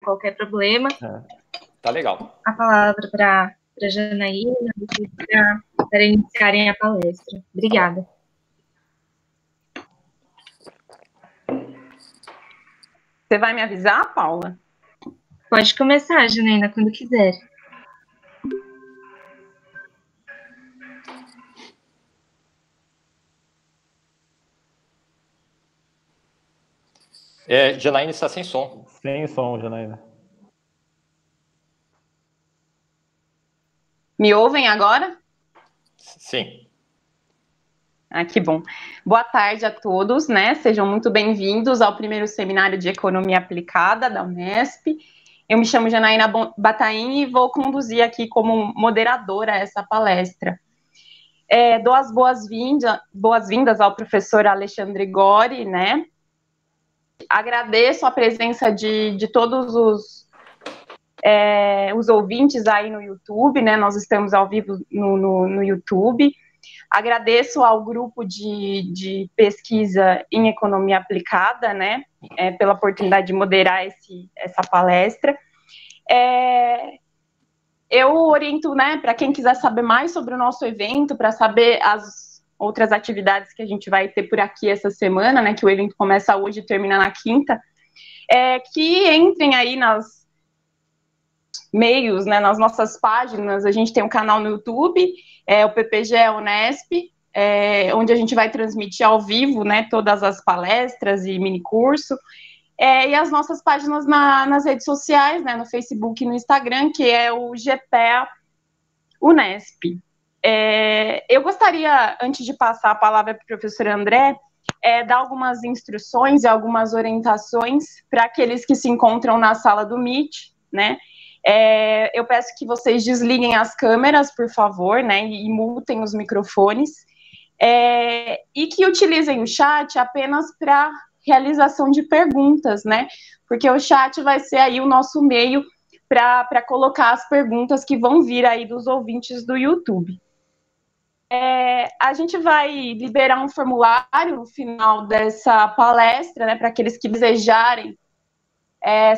qualquer problema. Tá legal. A palavra para a Janaína para iniciarem a palestra. Obrigada. Você vai me avisar, Paula? Pode começar, Janaína, quando quiser. Janaína está sem som. Sem som, Janaína. Me ouvem agora? Sim. Que bom. Boa tarde a todos, né? Sejam muito bem-vindos ao primeiro seminário de Economia Aplicada da Unesp. Eu me chamo Janaína Bataim e vou conduzir aqui como moderadora essa palestra. Dou as boas-vindas ao professor Alexandre Gori, né? Agradeço a presença de todos os ouvintes aí no YouTube, né? Nós estamos ao vivo no YouTube. Agradeço ao grupo de pesquisa em economia aplicada, né? Pela oportunidade de moderar essa palestra. Eu oriento, né, para quem quiser saber mais sobre o nosso evento, para saber as outras atividades que a gente vai ter por aqui essa semana, né, que o evento começa hoje e termina na quinta, que entrem aí nas meios, né, nas nossas páginas. A gente tem um canal no YouTube, o PPGE Unesp, onde a gente vai transmitir ao vivo, né, todas as palestras e minicurso, e as nossas páginas nas redes sociais, né, no Facebook e no Instagram, que é o GPEA Unesp. Eu gostaria, antes de passar a palavra para o professor André, dar algumas instruções e algumas orientações para aqueles que se encontram na sala do Meet, né? Eu peço que vocês desliguem as câmeras, por favor, né, e mutem os microfones, e que utilizem o chat apenas para realização de perguntas, né, porque o chat vai ser aí o nosso meio para colocar as perguntas que vão vir aí dos ouvintes do YouTube. A gente vai liberar um formulário no final dessa palestra, né, para aqueles que desejarem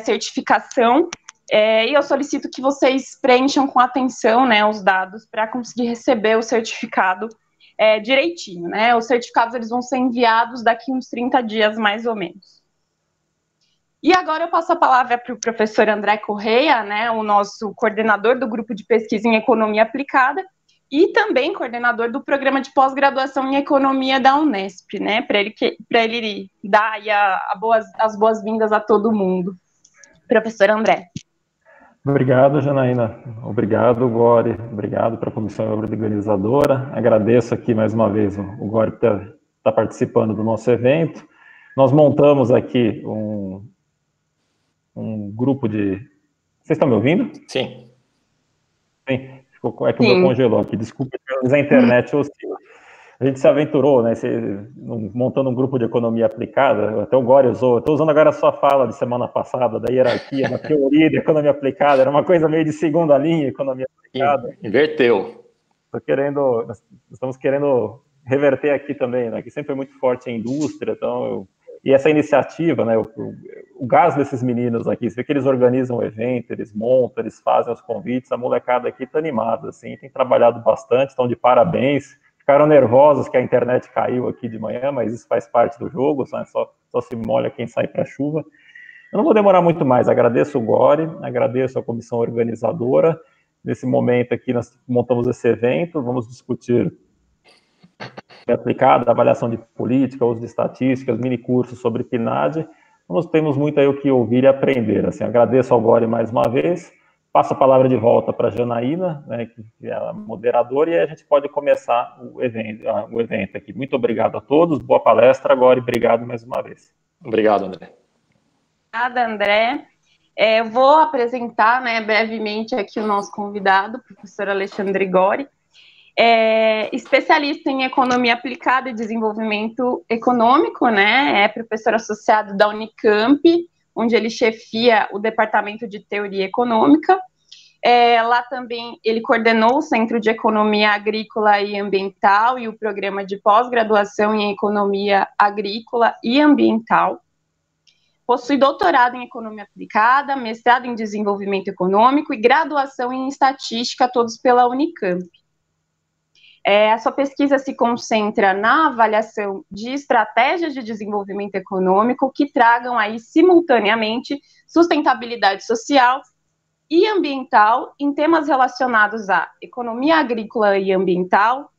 certificação, e eu solicito que vocês preencham com atenção, né, os dados para conseguir receber o certificado direitinho, né? Os certificados eles vão ser enviados daqui uns 30 dias, mais ou menos. E agora eu passo a palavra para o professor André Correia, né, o nosso coordenador do grupo de pesquisa em economia aplicada e também coordenador do programa de pós-graduação em economia da Unesp, né, para ele dar aí as boas-vindas a todo mundo. Professor André. Obrigado, Janaína. Obrigado, Gori. Obrigado para a comissão organizadora. Agradeço aqui mais uma vez o Gori por estar participando do nosso evento. Nós montamos aqui um grupo de... Vocês estão me ouvindo? Sim. Sim. É que o meu congelou aqui. Desculpa, a internet oscila. A gente se aventurou, né, montando um grupo de economia aplicada. Até o Gori usou. Estou usando agora a sua fala de semana passada, da hierarquia, da teoria de economia aplicada. Era uma coisa meio de segunda linha, economia aplicada. Inverteu. Estamos querendo reverter aqui também, né, que sempre foi muito forte a indústria. Então, e essa iniciativa, né, o gás desses meninos aqui, você vê que eles organizam o evento, eles montam, eles fazem os convites. A molecada aqui está animada, assim, tem trabalhado bastante, estão de parabéns. Ficaram nervosos que a internet caiu aqui de manhã, mas isso faz parte do jogo, né? Só se molha quem sai para a chuva. Eu não vou demorar muito mais, agradeço o Gori, agradeço a comissão organizadora. Nesse momento aqui nós montamos esse evento, vamos discutir aplicada, avaliação de política, uso de estatísticas, minicursos sobre PNAD. Nós temos muito aí o que ouvir e aprender. Assim, agradeço ao Gori mais uma vez. Passo a palavra de volta para a Janaína, né, que é a moderadora, e aí a gente pode começar o evento aqui. Muito obrigado a todos, boa palestra agora e obrigado mais uma vez. Obrigado, André. Obrigada, André. Eu vou apresentar, né, brevemente aqui o nosso convidado, o professor Alexandre Gori, especialista em economia aplicada e desenvolvimento econômico, né, é professor associado da Unicamp, onde ele chefia o Departamento de Teoria Econômica. Lá também ele coordenou o Centro de Economia Agrícola e Ambiental e o Programa de Pós-Graduação em Economia Agrícola e Ambiental. Possui doutorado em Economia Aplicada, mestrado em Desenvolvimento Econômico e graduação em Estatística, todos pela Unicamp. A sua pesquisa se concentra na avaliação de estratégias de desenvolvimento econômico que tragam aí simultaneamente sustentabilidade social e ambiental em temas relacionados à economia agrícola e ambiental,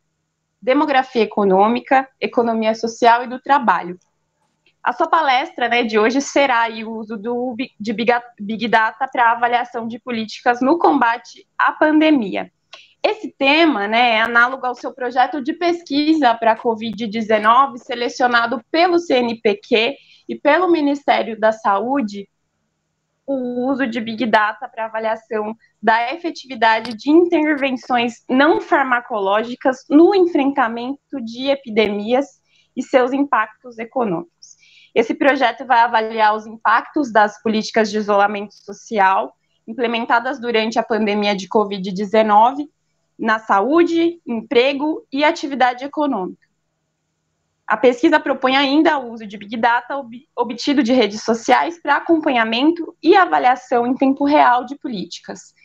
demografia econômica, economia social e do trabalho. A sua palestra, né, de hoje será aí o uso de Big Data para avaliação de políticas no combate à pandemia. Esse tema, né, é análogo ao seu projeto de pesquisa para a Covid-19, selecionado pelo CNPq e pelo Ministério da Saúde, o uso de Big Data para avaliação da efetividade de intervenções não farmacológicas no enfrentamento de epidemias e seus impactos econômicos. Esse projeto vai avaliar os impactos das políticas de isolamento social implementadas durante a pandemia de Covid-19 na saúde, emprego e atividade econômica. A pesquisa propõe ainda o uso de Big Data obtido de redes sociais para acompanhamento e avaliação em tempo real de políticas.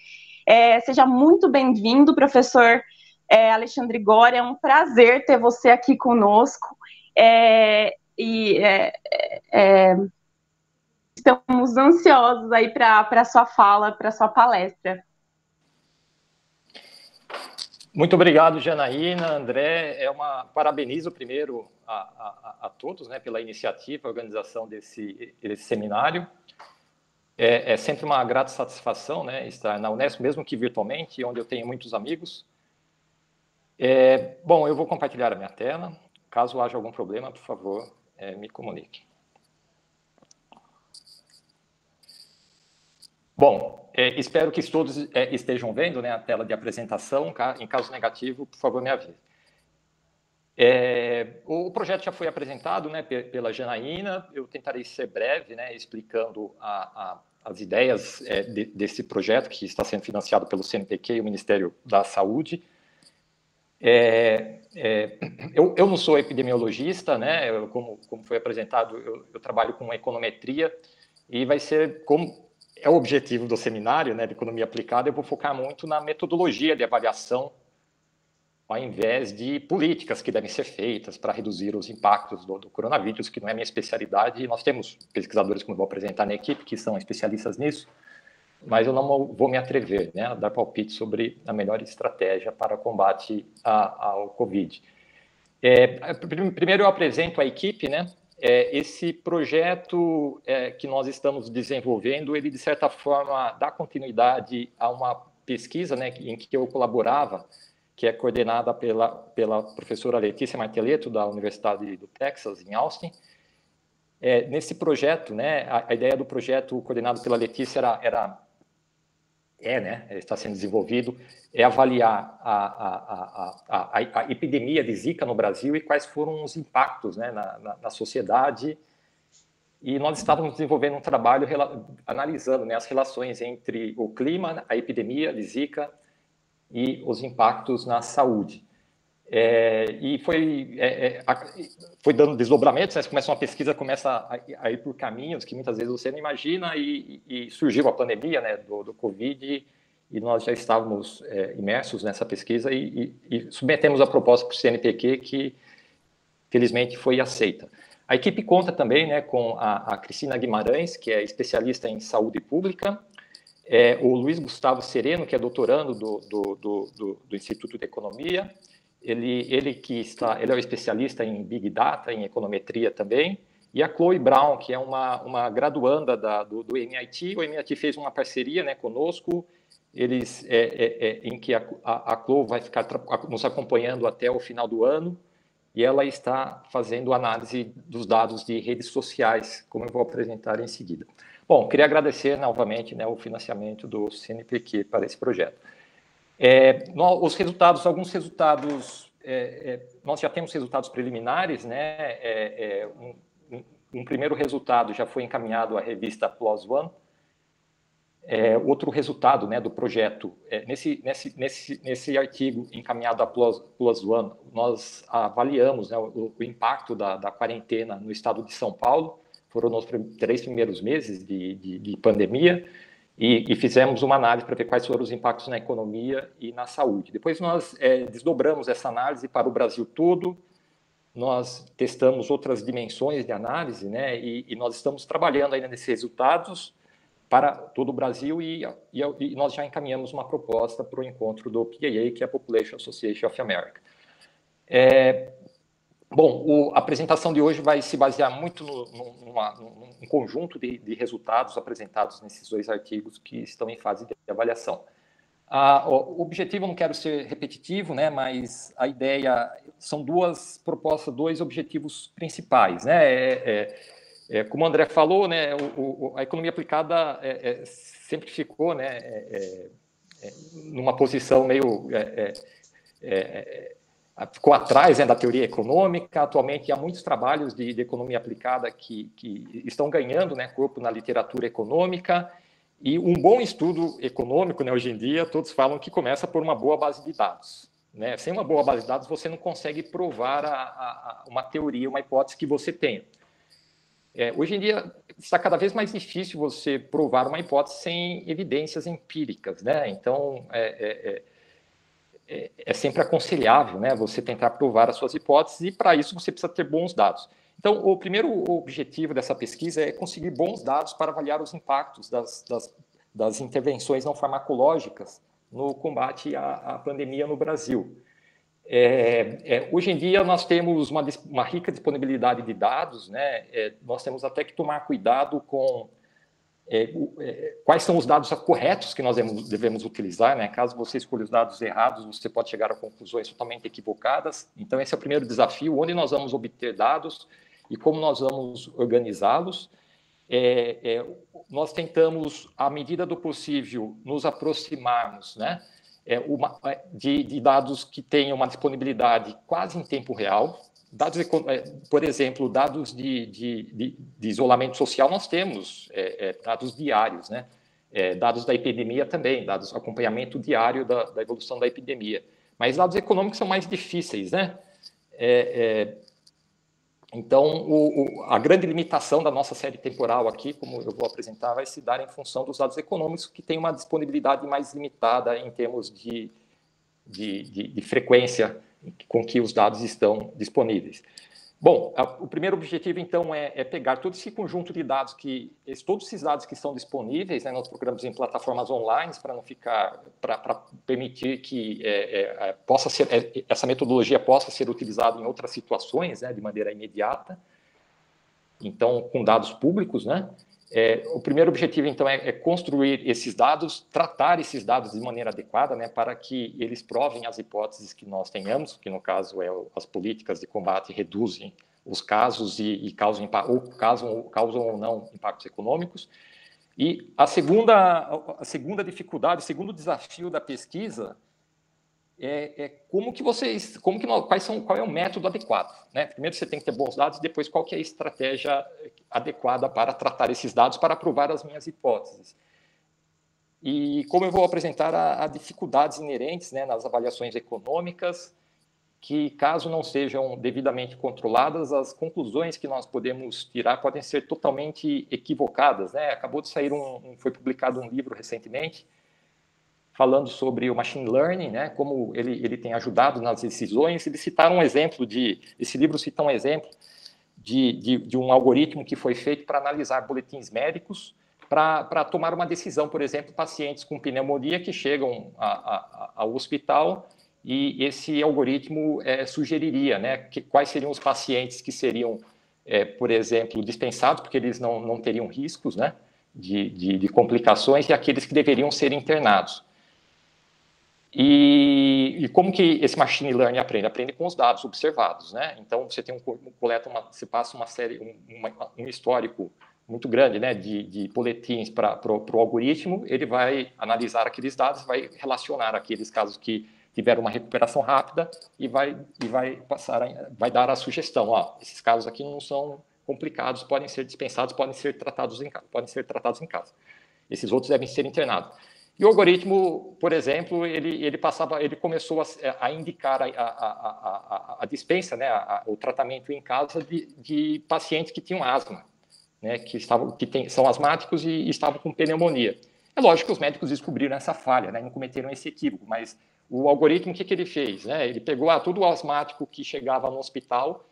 Seja muito bem-vindo, professor Alexandre Gória, é um prazer ter você aqui conosco. Estamos ansiosos aí para a sua fala, para a sua palestra. Muito obrigado, Janaína, André. Parabenizo primeiro a todos, né, pela iniciativa, a organização desse seminário. É sempre uma grata satisfação, né, estar na Unesp, mesmo que virtualmente, onde eu tenho muitos amigos. Bom, eu vou compartilhar a minha tela. Caso haja algum problema, por favor, me comunique. Bom, espero que todos estejam vendo, né, a tela de apresentação. Em caso negativo, por favor, me avise. O projeto já foi apresentado, né, pela Janaína. Eu tentarei ser breve, né, explicando as ideias desse projeto que está sendo financiado pelo CNPq e o Ministério da Saúde. Eu não sou epidemiologista, né, como foi apresentado, eu trabalho com econometria e vai ser como é o objetivo do seminário, né, de economia aplicada. Eu vou focar muito na metodologia de avaliação, ao invés de políticas que devem ser feitas para reduzir os impactos do coronavírus, que não é minha especialidade. Nós temos pesquisadores, como eu vou apresentar na equipe, que são especialistas nisso, mas eu não vou me atrever, né, a dar palpite sobre a melhor estratégia para combate ao Covid. Primeiro eu apresento a equipe, né. Esse projeto que nós estamos desenvolvendo, ele, de certa forma, dá continuidade a uma pesquisa, né, em que eu colaborava, que é coordenada pela professora Letícia Marteletto, da Universidade do Texas, em Austin. Nesse projeto, né, a ideia do projeto coordenado pela Letícia está sendo desenvolvido, avaliar a epidemia de Zika no Brasil e quais foram os impactos, né, na sociedade. E nós estávamos desenvolvendo um trabalho analisando, né, as relações entre o clima, a epidemia de Zika e os impactos na saúde. E foi dando desdobramentos, né? Começa uma pesquisa, começa a ir por caminhos que muitas vezes você não imagina, e surgiu a pandemia, né, do Covid, e nós já estávamos imersos nessa pesquisa e submetemos a proposta para o CNPq, que felizmente foi aceita. A equipe conta também, né, com a Cristina Guimarães, que é especialista em saúde pública, o Luiz Gustavo Sereno, que é doutorando do Instituto de Economia. Ele é o especialista em Big Data, em econometria também, e a Chloe Brown, que é uma graduanda do MIT. O MIT fez uma parceria, né, conosco, em que a Chloe vai ficar nos acompanhando até o final do ano, e ela está fazendo análise dos dados de redes sociais, como eu vou apresentar em seguida. Bom, queria agradecer novamente, né, o financiamento do CNPq para esse projeto. Alguns resultados, nós já temos resultados preliminares, né? Um primeiro resultado já foi encaminhado à revista PLOS ONE. Outro resultado, né, do projeto, nesse artigo encaminhado à PLOS ONE, nós avaliamos, né, o impacto da quarentena no estado de São Paulo, foram nos 3 primeiros meses de pandemia, e fizemos uma análise para ver quais foram os impactos na economia e na saúde. Depois nós desdobramos essa análise para o Brasil todo, nós testamos outras dimensões de análise, né, e nós estamos trabalhando ainda nesses resultados para todo o Brasil, e nós já encaminhamos uma proposta para o encontro do PAA, que é a Population Association of America. Bom, a apresentação de hoje vai se basear muito num conjunto de resultados apresentados nesses 2 artigos que estão em fase de avaliação. O objetivo, eu não quero ser repetitivo, né, mas a ideia são 2 propostas, 2 objetivos principais, né? Como o André falou, né, a economia aplicada sempre ficou, né, numa posição meio ficou atrás, né, da teoria econômica. Atualmente há muitos trabalhos de economia aplicada que estão ganhando, né, corpo na literatura econômica, e um bom estudo econômico, né, hoje em dia, todos falam que começa por uma boa base de dados, né? Sem uma boa base de dados, você não consegue provar uma teoria, uma hipótese que você tenha. Hoje em dia, está cada vez mais difícil você provar uma hipótese sem evidências empíricas, né? Então, é sempre aconselhável, né, você tentar provar as suas hipóteses, e para isso você precisa ter bons dados. Então, o primeiro objetivo dessa pesquisa é conseguir bons dados para avaliar os impactos das intervenções não farmacológicas no combate à pandemia no Brasil. Hoje em dia, nós temos uma rica disponibilidade de dados, né? Nós temos até que tomar cuidado com quais são os dados corretos que nós devemos utilizar, né? Caso você escolha os dados errados, você pode chegar a conclusões totalmente equivocadas. Então, esse é o primeiro desafio: onde nós vamos obter dados e como nós vamos organizá-los. Nós tentamos, à medida do possível, nos aproximarmos, né, de dados que tenham uma disponibilidade quase em tempo real. Dados, por exemplo, dados de isolamento social, nós temos dados diários, né? Dados da epidemia também, dados acompanhamento diário da evolução da epidemia. Mas dados econômicos são mais difíceis, né? Então, a grande limitação da nossa série temporal aqui, como eu vou apresentar, vai se dar em função dos dados econômicos, que têm uma disponibilidade mais limitada em termos de frequência com que os dados estão disponíveis. Bom, o primeiro objetivo, então, é pegar todo esse conjunto de dados, todos esses dados que estão disponíveis, né, nós procuramos em plataformas online para permitir que essa metodologia possa ser utilizada em outras situações, né, de maneira imediata. Então, com dados públicos, né? O primeiro objetivo, então, é construir esses dados, tratar esses dados de maneira adequada, né, para que eles provem as hipóteses que nós tenhamos, que no caso as políticas de combate reduzem os casos e causam ou não impactos econômicos. E a segunda dificuldade, o segundo desafio da pesquisa qual é o método adequado, né? Primeiro você tem que ter bons dados, depois qual que é a estratégia adequada para tratar esses dados, para provar as minhas hipóteses. E como eu vou apresentar as dificuldades inerentes, né, nas avaliações econômicas, que caso não sejam devidamente controladas, as conclusões que nós podemos tirar podem ser totalmente equivocadas, né? Acabou de sair foi publicado um livro recentemente falando sobre o machine learning, né, como ele tem ajudado nas decisões. Eles citaram um exemplo esse livro cita um exemplo de um algoritmo que foi feito para analisar boletins médicos para tomar uma decisão, por exemplo, pacientes com pneumonia que chegam ao hospital, e esse algoritmo sugeriria, né, quais seriam os pacientes que seriam, por exemplo, dispensados, porque eles não teriam riscos, né, de complicações, e aqueles que deveriam ser internados. E como que esse machine learning aprende? Aprende com os dados observados, né? Então, você você passa uma série, um histórico muito grande, né, de boletins para o algoritmo. Ele vai analisar aqueles dados, vai relacionar aqueles casos que tiveram uma recuperação rápida e vai dar a sugestão: esses casos aqui não são complicados, podem ser dispensados, podem ser tratados em casa. Esses outros devem ser internados. E o algoritmo, por exemplo, ele começou a indicar a dispensa, né, o tratamento em casa de pacientes que tinham asma. né, são asmáticos e estavam com pneumonia. É lógico que os médicos descobriram essa falha, né, não cometeram esse equívoco, mas o algoritmo, o que ele fez? Né? Ele pegou todo o asmático que chegava no hospital,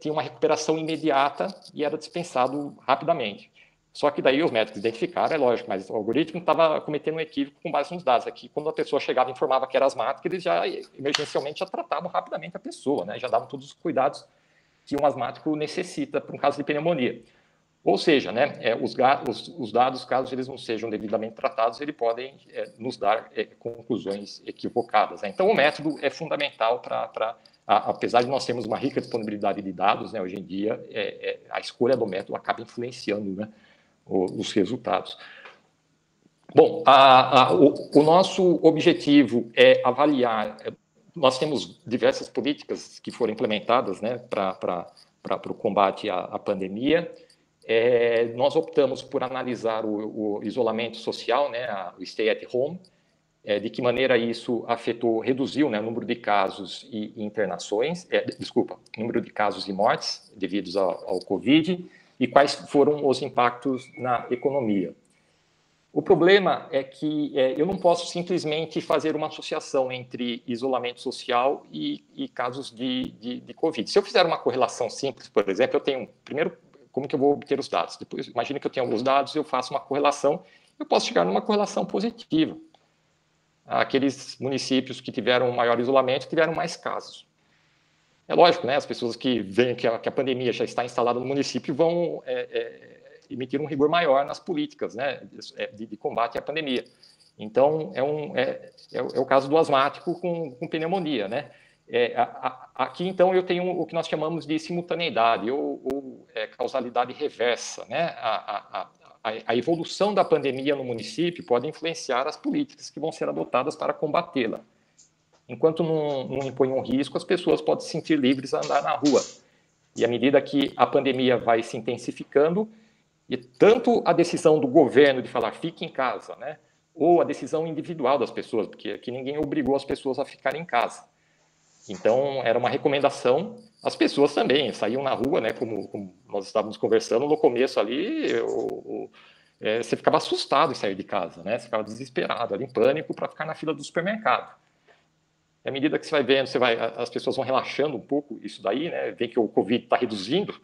tinha uma recuperação imediata e era dispensado rapidamente. Só que daí os médicos identificaram, é lógico, mas o algoritmo estava cometendo um equívoco com base nos dados. Aqui, quando a pessoa chegava e informava que era asmática, eles já, emergencialmente, já tratavam rapidamente a pessoa, né? Já davam todos os cuidados que um asmático necessita para um caso de pneumonia. Ou seja, né, os dados, caso eles não sejam devidamente tratados, eles podem nos dar conclusões equivocadas. Né? Então, o método é fundamental para apesar de nós termos uma rica disponibilidade de dados, né, hoje em dia, a escolha do método acaba influenciando, né, os resultados. Bom, o nosso objetivo é avaliar, nós temos diversas políticas que foram implementadas, né, para o combate à pandemia. Nós optamos por analisar o isolamento social, né, o stay at home, de que maneira isso reduziu, né, o número de casos e internações, número de casos e mortes devidos ao Covid, e quais foram os impactos na economia. O problema é que eu não posso simplesmente fazer uma associação entre isolamento social e casos de Covid. Se eu fizer uma correlação simples, por exemplo, eu tenho, primeiro, como que eu vou obter os dados? Depois, imagine que eu tenho alguns dados, eu faço uma correlação, eu posso chegar numa correlação positiva. Aqueles municípios que tiveram maior isolamento tiveram mais casos. É lógico, né? As pessoas que veem que a pandemia já está instalada no município vão emitir um rigor maior nas políticas, né, de combate à pandemia. Então, é o caso do asmático com pneumonia, né? Aqui, então, eu tenho o que nós chamamos de simultaneidade ou causalidade reversa, né? A evolução da pandemia no município pode influenciar as políticas que vão ser adotadas para combatê-la. Enquanto não impõe um risco, as pessoas podem se sentir livres a andar na rua. E à medida que a pandemia vai se intensificando, e tanto a decisão do governo de falar fique em casa, né, ou a decisão individual das pessoas, porque aqui ninguém obrigou as pessoas a ficarem em casa. Então, era uma recomendação. As pessoas também saíam na rua, né, como nós estávamos conversando no começo ali, você ficava assustado em sair de casa, né, você ficava desesperado, ali em pânico para ficar na fila do supermercado. E à medida que você vai vendo, as pessoas vão relaxando um pouco isso daí, né, vê que o Covid está reduzindo,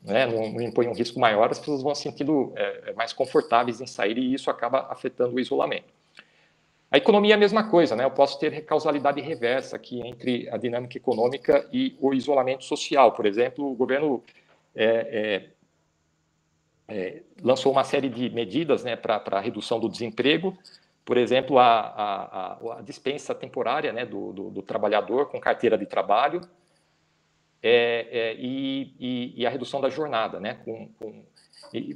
né, não impõe um risco maior, as pessoas vão se sentindo mais confortáveis em sair e isso acaba afetando o isolamento. A economia é a mesma coisa, né? Eu posso ter causalidade reversa aqui entre a dinâmica econômica e o isolamento social. Por exemplo, o governo lançou uma série de medidas, né, para a redução do desemprego. Por exemplo, a dispensa temporária, né, do trabalhador com carteira de trabalho e a redução da jornada, né,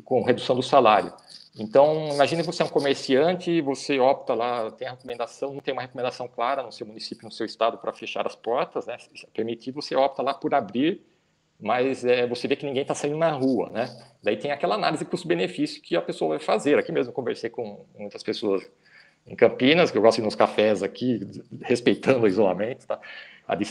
com redução do salário. Então, imagine você é um comerciante, você opta lá, tem a recomendação, não tem uma recomendação clara no seu município, no seu estado, para fechar as portas, né? Se permitir, você opta lá por abrir, mas você vê que ninguém está saindo na rua, né? Daí tem aquela análise custo-benefício que a pessoa vai fazer. Aqui mesmo eu conversei com muitas pessoas em Campinas, que eu gosto de ir nos cafés aqui, respeitando o isolamento, tá?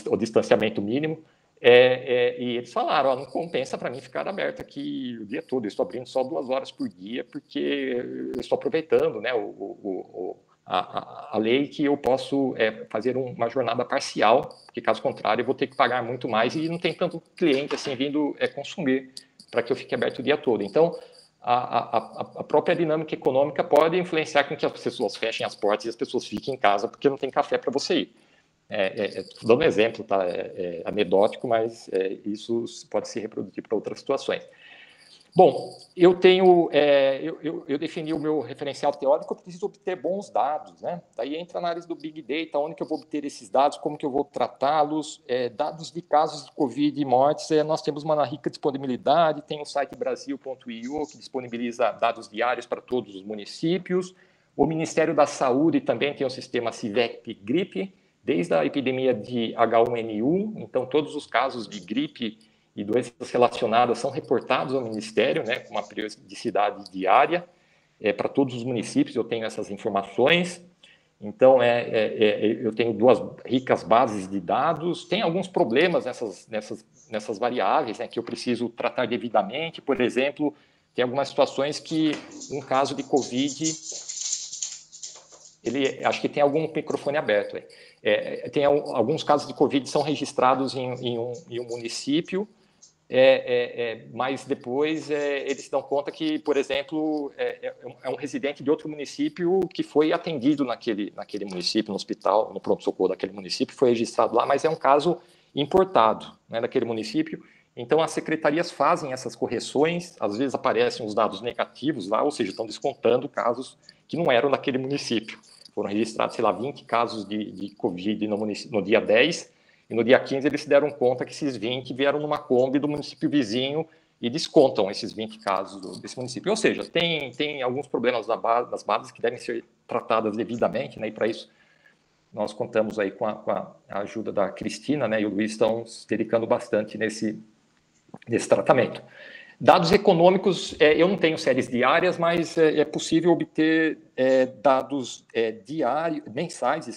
O distanciamento mínimo. E eles falaram, não compensa para mim ficar aberto aqui o dia todo, eu estou abrindo só 2 horas por dia, porque eu estou aproveitando, né, a lei que eu posso fazer uma jornada parcial, porque caso contrário eu vou ter que pagar muito mais e não tem tanto cliente assim vindo consumir para que eu fique aberto o dia todo. Então, a própria dinâmica econômica pode influenciar com que as pessoas fechem as portas e as pessoas fiquem em casa porque não tem café para você ir. Estou dando um exemplo, tá? Anedótico, mas isso pode se reproduzir para outras situações. Bom, eu defini o meu referencial teórico, eu preciso obter bons dados, né? Daí entra a análise do Big Data, onde que eu vou obter esses dados, como que eu vou tratá-los, dados de casos de Covid e mortes, nós temos uma rica disponibilidade, tem o site brasil.io, que disponibiliza dados diários para todos os municípios, o Ministério da Saúde também tem o sistema CIVEP-GRIP, desde a epidemia de H1N1, então todos os casos de gripe e doenças relacionadas são reportados ao Ministério, né, com uma periodicidade diária, para todos os municípios eu tenho essas informações. Então, eu tenho 2 ricas bases de dados, tem alguns problemas nessas variáveis, né, que eu preciso tratar devidamente. Por exemplo, tem algumas situações que um caso de Covid, acho que tem algum microfone aberto aí. Tem alguns casos de Covid que são registrados em um município, mas depois eles se dão conta que, por exemplo, é um residente de outro município que foi atendido naquele município, no hospital, no pronto-socorro daquele município, foi registrado lá, mas é um caso importado, né, daquele município. Então, as secretarias fazem essas correções, às vezes aparecem os dados negativos lá, ou seja, estão descontando casos que não eram daquele município. Foram registrados, sei lá, 20 casos de Covid no dia 10, e no dia 15 eles se deram conta que esses 20 vieram numa Kombi do município vizinho e descontam esses 20 casos desse município. Ou seja, tem alguns problemas nas bases que devem ser tratadas devidamente, né, e para isso nós contamos aí com a ajuda da Cristina, né, e o Luiz estão se dedicando bastante nesse tratamento. Dados econômicos, eu não tenho séries diárias, mas é possível obter dados mensais,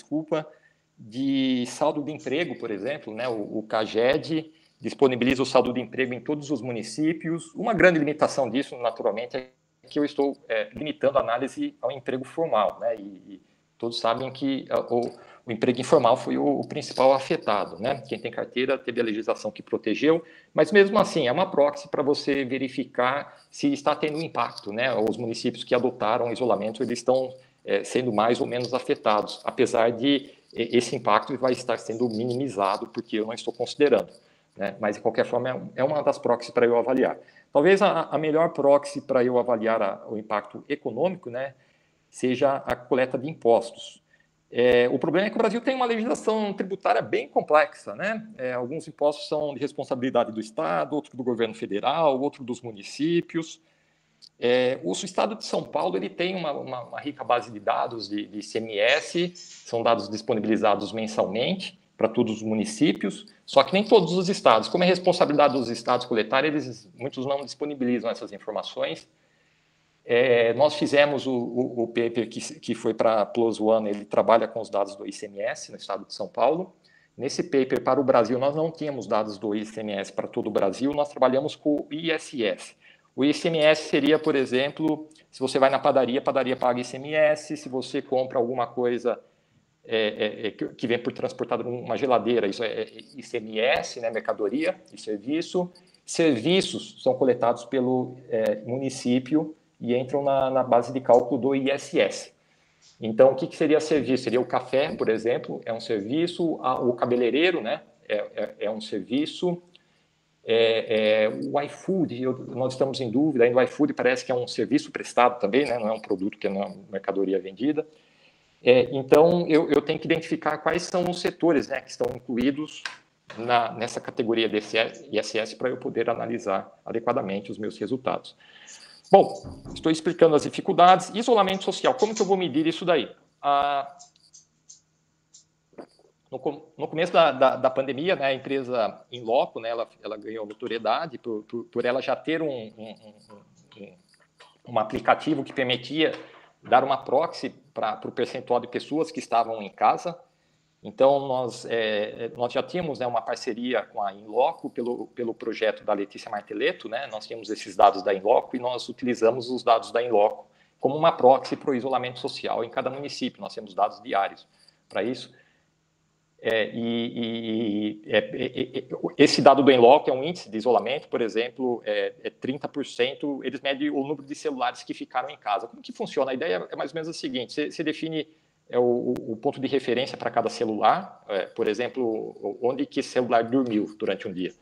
de saldo de emprego, por exemplo, né? O CAGED disponibiliza o saldo de emprego em todos os municípios. Uma grande limitação disso, naturalmente, é que eu estou limitando a análise ao emprego formal, né? E todos sabem que o emprego informal foi o principal afetado, né? Quem tem carteira teve a legislação que protegeu, mas mesmo assim é uma proxy para você verificar se está tendo impacto, né? Os municípios que adotaram isolamento, eles estão sendo mais ou menos afetados, apesar de esse impacto vai estar sendo minimizado, porque eu não estou considerando, né? Mas, de qualquer forma, é uma das proxies para eu avaliar. Talvez a melhor proxy para eu avaliar o impacto econômico, né, seja a coleta de impostos. O problema é que o Brasil tem uma legislação tributária bem complexa, né? Alguns impostos são de responsabilidade do Estado, outro do governo federal, outro dos municípios. O Estado de São Paulo ele tem uma rica base de dados de ICMS, são dados disponibilizados mensalmente para todos os municípios, só que nem todos os estados. Como é responsabilidade dos estados coletar, muitos não disponibilizam essas informações. Nós fizemos o paper que foi para a Plus One, ele trabalha com os dados do ICMS no estado de São Paulo. Nesse paper, para o Brasil, nós não tínhamos dados do ICMS para todo o Brasil, nós trabalhamos com o ISS. O ICMS seria, por exemplo, se você vai na padaria, a padaria paga ICMS, se você compra alguma coisa que vem por transportador, uma geladeira, isso é ICMS, né, mercadoria e serviço. Serviços são coletados pelo município e entram na base de cálculo do ISS. Então, o que seria serviço? Seria o café, por exemplo, é um serviço, o cabeleireiro, né, é um serviço, o iFood, nós estamos em dúvida, ainda o iFood parece que é um serviço prestado também, né, não é um produto que é uma mercadoria vendida. Então, eu tenho que identificar quais são os setores, né, que estão incluídos nessa categoria desse ISS para eu poder analisar adequadamente os meus resultados. Bom, estou explicando as dificuldades. Isolamento social, como que eu vou medir isso daí? No começo da pandemia, né, a empresa Inloco, né, ela ganhou notoriedade por ela já ter um aplicativo que permitia dar uma proxy para o percentual de pessoas que estavam em casa. Então, nós já tínhamos, né, uma parceria com a Inloco pelo projeto da Letícia Marteletto, né? Nós tínhamos esses dados da Inloco e nós utilizamos os dados da Inloco como uma proxy para o isolamento social em cada município. Nós temos dados diários para isso. Esse dado do Inloco é um índice de isolamento, por exemplo, 30%, eles medem o número de celulares que ficaram em casa. Como que funciona? A ideia é mais ou menos a seguinte, você define o ponto de referência para cada celular, por exemplo, onde que esse celular dormiu durante um dia.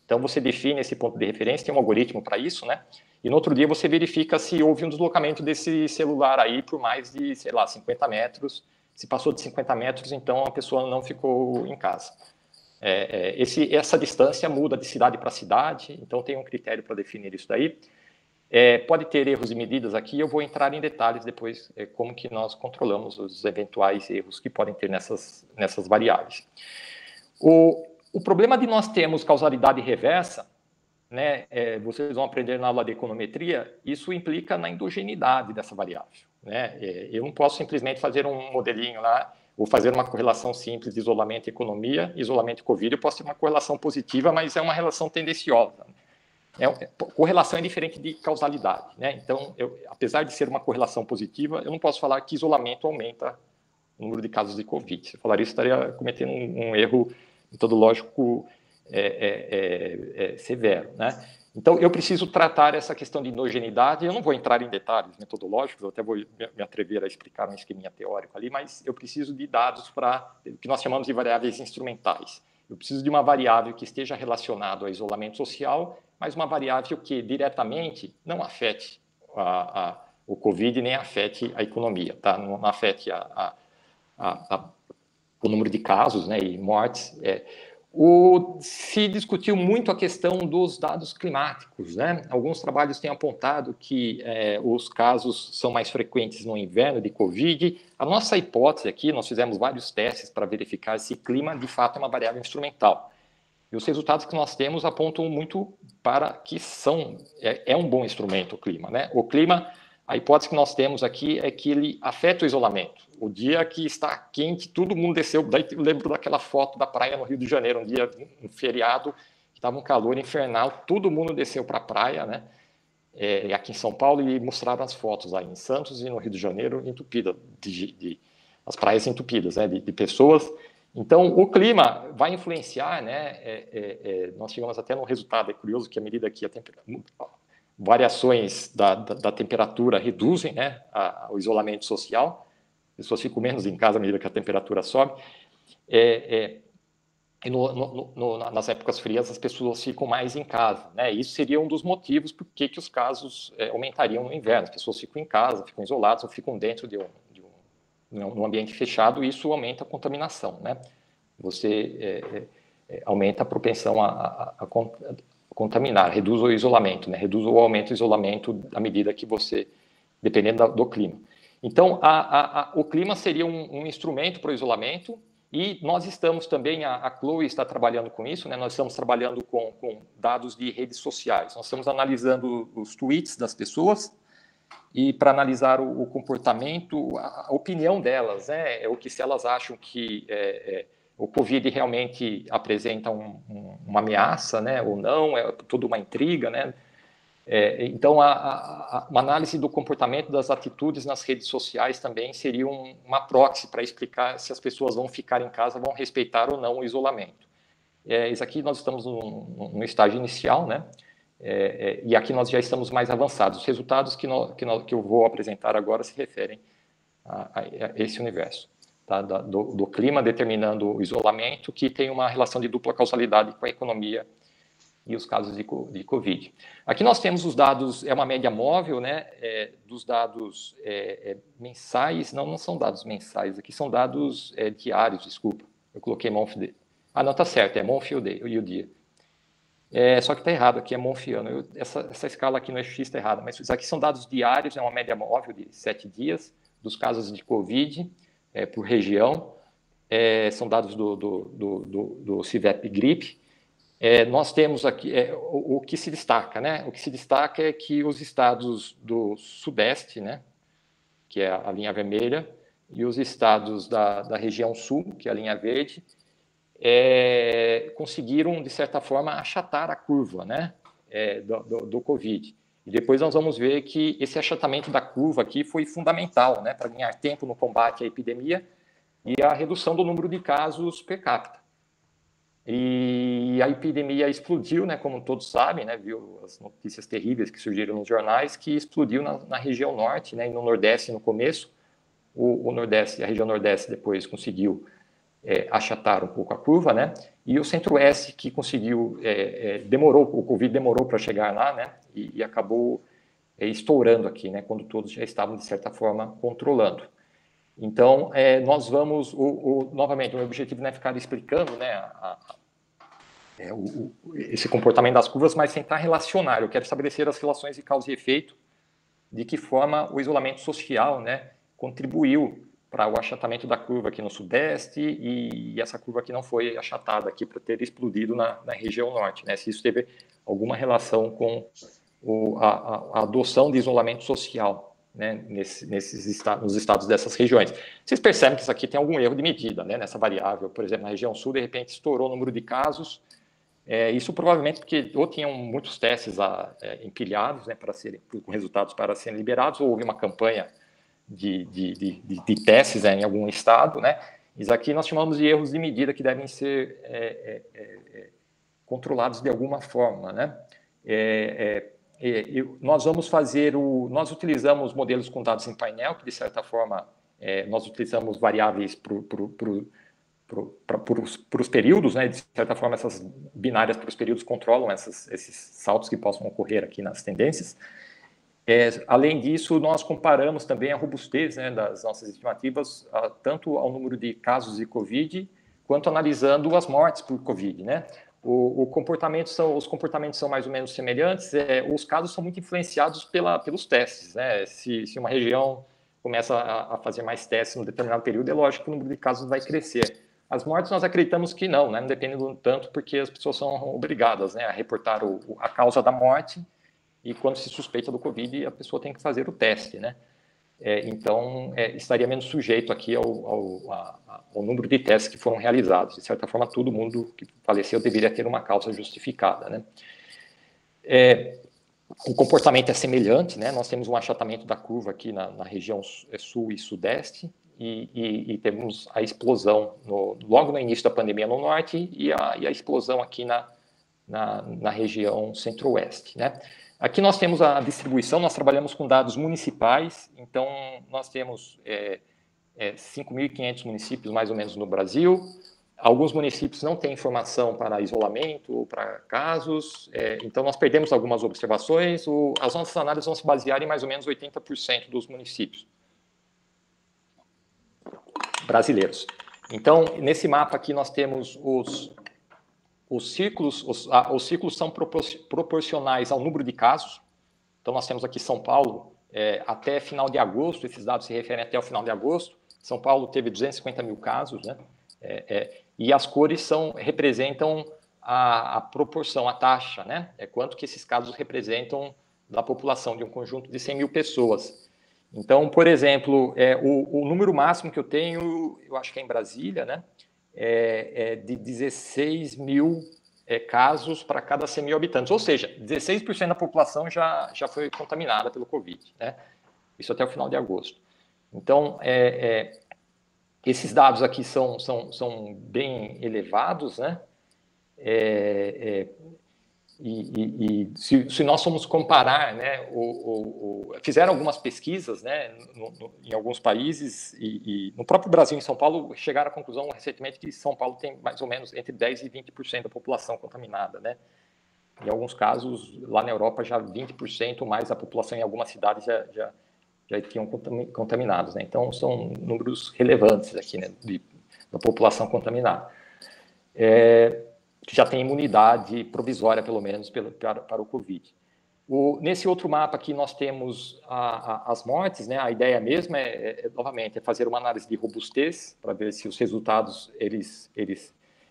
Então, você define esse ponto de referência, tem um algoritmo para isso, né? E no outro dia você verifica se houve um deslocamento desse celular aí por mais de, sei lá, 50 metros. Se passou de 50 metros, então a pessoa não ficou em casa. Essa distância muda de cidade para cidade, então tem um critério para definir isso daí. Pode ter erros e medidas aqui, eu vou entrar em detalhes depois, como que nós controlamos os eventuais erros que podem ter nessas variáveis. O problema de nós termos causalidade reversa né, vocês vão aprender na aula de econometria, isso implica na endogeneidade dessa variável, né? Eu não posso simplesmente fazer um modelinho lá, ou fazer uma correlação simples de isolamento e economia, isolamento e Covid, eu posso ter uma correlação positiva, mas é uma relação tendenciosa. Correlação é diferente de causalidade, né? Então, apesar de ser uma correlação positiva, eu não posso falar que isolamento aumenta o número de casos de Covid. Se eu falar isso, estaria cometendo um erro metodológico severo, né? Então, eu preciso tratar essa questão de endogeneidade. Eu não vou entrar em detalhes metodológicos, eu até vou me atrever a explicar um esqueminha teórico ali, mas eu preciso de dados para o que nós chamamos de variáveis instrumentais. Eu preciso de uma variável que esteja relacionada ao isolamento social, mas uma variável que diretamente não afete o Covid nem afete a economia, tá? Não afete o número de casos, né, e mortes. Se discutiu muito a questão dos dados climáticos, né? Alguns trabalhos têm apontado que os casos são mais frequentes no inverno de Covid. A nossa hipótese aqui, nós fizemos vários testes para verificar se clima de fato é uma variável instrumental. E os resultados que nós temos apontam muito para que é um bom instrumento o clima, né? O clima, a hipótese que nós temos aqui é que ele afeta o isolamento. O dia que está quente, todo mundo desceu. Daí eu lembro daquela foto da praia no Rio de Janeiro, um feriado, que estava um calor infernal, todo mundo desceu para a praia, né? Aqui em São Paulo, e mostraram as fotos aí em Santos e no Rio de Janeiro, entupida, as praias entupidas, né? De pessoas. Então, o clima vai influenciar, né? Nós chegamos até num resultado, curioso, que à medida que variações da temperatura reduzem, né, o isolamento social, as pessoas ficam menos em casa à medida que a temperatura sobe, e nas épocas frias as pessoas ficam mais em casa, né? Isso seria um dos motivos por que os casos aumentariam no inverno. As pessoas ficam em casa, ficam isoladas ou ficam dentro de um ambiente fechado, e isso aumenta a contaminação, né? Você aumenta a propensão a contaminar, reduz o isolamento, né? Reduz o aumento do isolamento à medida que você, dependendo do clima. Então, o clima seria um instrumento para o isolamento, e nós estamos também, a Chloe está trabalhando com isso, né? Nós estamos trabalhando com dados de redes sociais. Nós estamos analisando os tweets das pessoas, e para analisar o comportamento, a opinião delas, né? Se elas acham que o Covid realmente apresenta uma ameaça, né? Ou não, é toda uma intriga, né? Então, uma análise do comportamento das atitudes nas redes sociais também seria uma proxy para explicar se as pessoas vão ficar em casa, vão respeitar ou não o isolamento. Isso aqui nós estamos no estágio inicial, né? E aqui nós já estamos mais avançados. Os resultados que eu vou apresentar agora se referem a esse universo, tá? Do clima determinando o isolamento, que tem uma relação de dupla causalidade com a economia e os casos de Covid. Aqui nós temos os dados, uma média móvel, né, dos dados mensais. Não são dados mensais, aqui são dados diários, desculpa. Eu coloquei monthly. Não, tá certo, é monthly e o dia. Só que está errado, aqui é monfiano. Essa escala aqui no X está errada, mas isso aqui são dados diários, é uma média móvel de 7 dias, dos casos de Covid por região. São dados do CIVEP Gripe. Nós temos aqui o que se destaca, né? O que se destaca é que os estados do Sudeste, né, que é a linha vermelha, e os estados da região Sul, que é a linha verde, conseguiram, de certa forma, achatar a curva, né, do Covid. E depois nós vamos ver que esse achatamento da curva aqui foi fundamental, né, para ganhar tempo no combate à epidemia e a redução do número de casos per capita. E a epidemia explodiu, né, como todos sabem, né, viu as notícias terríveis que surgiram nos jornais, que explodiu na região norte, né, e no Nordeste no começo. O Nordeste, a região Nordeste depois conseguiu achatar um pouco a curva, né? E o Centro-Oeste que conseguiu, o Covid demorou para chegar lá, né? E acabou estourando aqui, né? Quando todos já estavam, de certa forma, controlando. Então, nós vamos, novamente, o meu objetivo não é ficar explicando, né, esse comportamento das curvas, mas tentar relacionar. Eu quero estabelecer as relações de causa e efeito, de que forma o isolamento social, né, contribuiu para o achatamento da curva aqui no Sudeste, e essa curva aqui não foi achatada aqui para ter explodido na região Norte, né? Se isso teve alguma relação com a adoção de isolamento social, né, nos estados dessas regiões. Vocês percebem que isso aqui tem algum erro de medida, né, nessa variável. Por exemplo, na região Sul, de repente, estourou o número de casos. Isso provavelmente porque ou tinham muitos testes empilhados, né, com resultados para serem liberados, ou houve uma campanha de testes, né, em algum estado, né. Isso aqui nós chamamos de erros de medida que devem ser controlados de alguma forma, né. Nós nós utilizamos modelos com dados em painel, que de certa forma nós utilizamos variáveis para os períodos, né? De certa forma, essas binárias para os períodos controlam esses saltos que possam ocorrer aqui nas tendências. Além disso, nós comparamos também a robustez, né, das nossas estimativas, tanto ao número de casos de Covid, quanto analisando as mortes por Covid, né? Os comportamentos são mais ou menos semelhantes. Os casos são muito influenciados pelos testes, né? Se uma região começa a fazer mais testes em um determinado período, é lógico que o número de casos vai crescer. As mortes nós acreditamos que não, né? Não depende tanto, porque as pessoas são obrigadas, né, a reportar a causa da morte, e quando se suspeita do Covid, a pessoa tem que fazer o teste, né? Então, estaria menos sujeito aqui ao número de testes que foram realizados. De certa forma, todo mundo que faleceu deveria ter uma causa justificada, né? O comportamento é semelhante, né? Nós temos um achatamento da curva aqui na região sul e sudeste, e temos a explosão logo no início da pandemia no norte, e a explosão aqui na região centro-oeste, né? Aqui nós temos a distribuição, nós trabalhamos com dados municipais, então nós temos 5.500 municípios mais ou menos no Brasil. Alguns municípios não têm informação para isolamento ou para casos, então nós perdemos algumas observações. As nossas análises vão se basear em mais ou menos 80% dos municípios brasileiros. Então, nesse mapa aqui nós temos os ciclos são proporcionais ao número de casos. Então, nós temos aqui São Paulo, até final de agosto, esses dados se referem até o final de agosto. São Paulo teve 250 mil casos, né? E as cores representam a proporção, a taxa, né? Quanto que esses casos representam da população de um conjunto de 100 mil pessoas. Então, por exemplo, o número máximo que eu tenho, eu acho que é em Brasília, né? De 16 mil casos para cada 100 mil habitantes, ou seja, 16% da população já foi contaminada pelo Covid, né? Isso até o final de agosto. Então, esses dados aqui são bem elevados, né? Se nós formos comparar, né, fizeram algumas pesquisas, né, em alguns países, e no próprio Brasil, em São Paulo, chegaram à conclusão recentemente que São Paulo tem mais ou menos entre 10% e 20% da população contaminada, né? Em alguns casos, lá na Europa, já 20% mais da população em algumas cidades já tinham contaminados, né? Então, são números relevantes aqui, né, da população contaminada. Que já tem imunidade provisória, pelo menos, para o Covid. Nesse outro mapa aqui, nós temos as mortes, né? A ideia mesma novamente, é fazer uma análise de robustez, para ver se os resultados,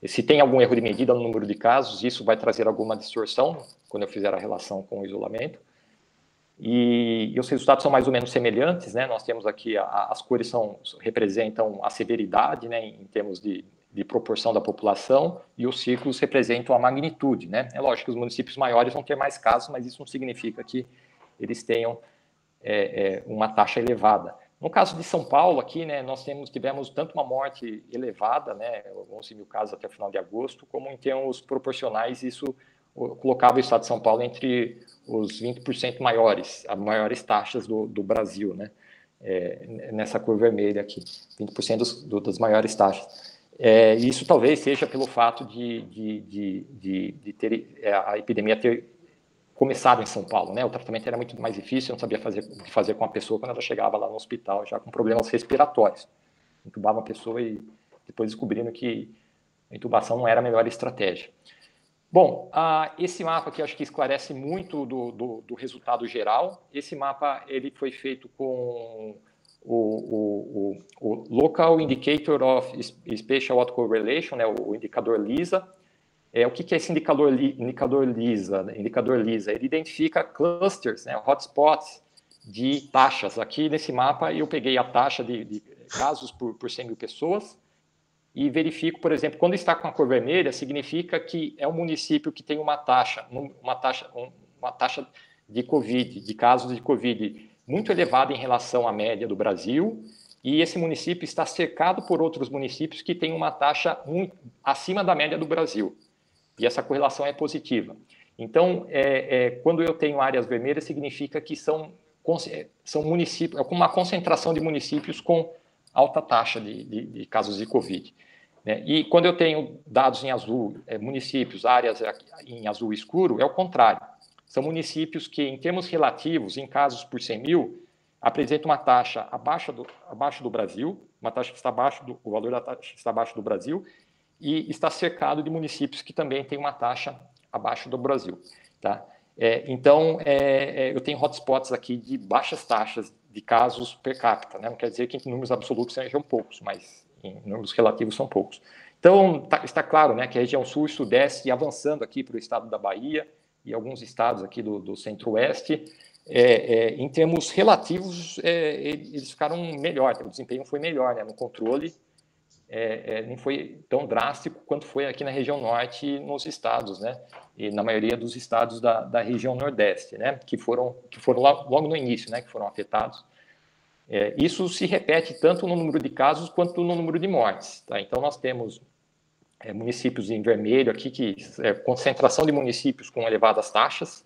se tem algum erro de medida no número de casos, isso vai trazer alguma distorção, quando eu fizer a relação com o isolamento. E os resultados são mais ou menos semelhantes, né? Nós temos aqui, as cores representam a severidade, né, em termos de proporção da população, e os círculos representam a magnitude, né? É lógico que os municípios maiores vão ter mais casos, mas isso não significa que eles tenham uma taxa elevada. No caso de São Paulo, aqui, né, nós tivemos tanto uma morte elevada, né, 11 mil casos até o final de agosto, como em termos proporcionais, isso colocava o estado de São Paulo entre os 20% maiores, as maiores taxas do Brasil, né? Nessa cor vermelha aqui, 20% das maiores taxas. Isso talvez seja pelo fato de a epidemia ter começado em São Paulo, né? O tratamento era muito mais difícil, eu não sabia o que fazer com a pessoa quando ela chegava lá no hospital, já com problemas respiratórios. Intubava a pessoa e depois descobrindo que a intubação não era a melhor estratégia. Bom, esse mapa aqui acho que esclarece muito do resultado geral. Esse mapa ele foi feito com o Local Indicator of Spatial Autocorrelation, né, o indicador LISA. O que é esse indicador LISA? Indicador LISA, ele identifica clusters, né, hotspots de taxas. Aqui nesse mapa eu peguei a taxa de casos por 100 mil pessoas e verifico, por exemplo, quando está com a cor vermelha, significa que é um município que tem uma taxa de Covid, de casos de Covid muito elevada em relação à média do Brasil, e esse município está cercado por outros municípios que têm uma taxa muito acima da média do Brasil. E essa correlação é positiva. Então, quando eu tenho áreas vermelhas, significa que são municípios, com uma concentração de municípios com alta taxa de casos de Covid. Né? E quando eu tenho dados em azul, municípios, áreas em azul escuro, é o contrário. São municípios que, em termos relativos, em casos por 100 mil, apresentam uma taxa abaixo do Brasil, uma taxa que está abaixo o valor da taxa está abaixo do Brasil, e está cercado de municípios que também têm uma taxa abaixo do Brasil. Tá? Então, eu tenho hotspots aqui de baixas taxas de casos per capita, né? Não quer dizer que em números absolutos sejam poucos, mas em números relativos são poucos. Então, está claro, né, que a região sul e sudeste, avançando aqui para o estado da Bahia e alguns estados aqui do centro-oeste, em termos relativos, eles ficaram melhor, o desempenho foi melhor, né, no controle, não foi tão drástico quanto foi aqui na região norte nos estados, né, e na maioria dos estados da região nordeste, né, que foram logo no início, né, que foram afetados. Isso se repete tanto no número de casos quanto no número de mortes. Tá? Então, nós temos municípios em vermelho aqui, que concentração de municípios com elevadas taxas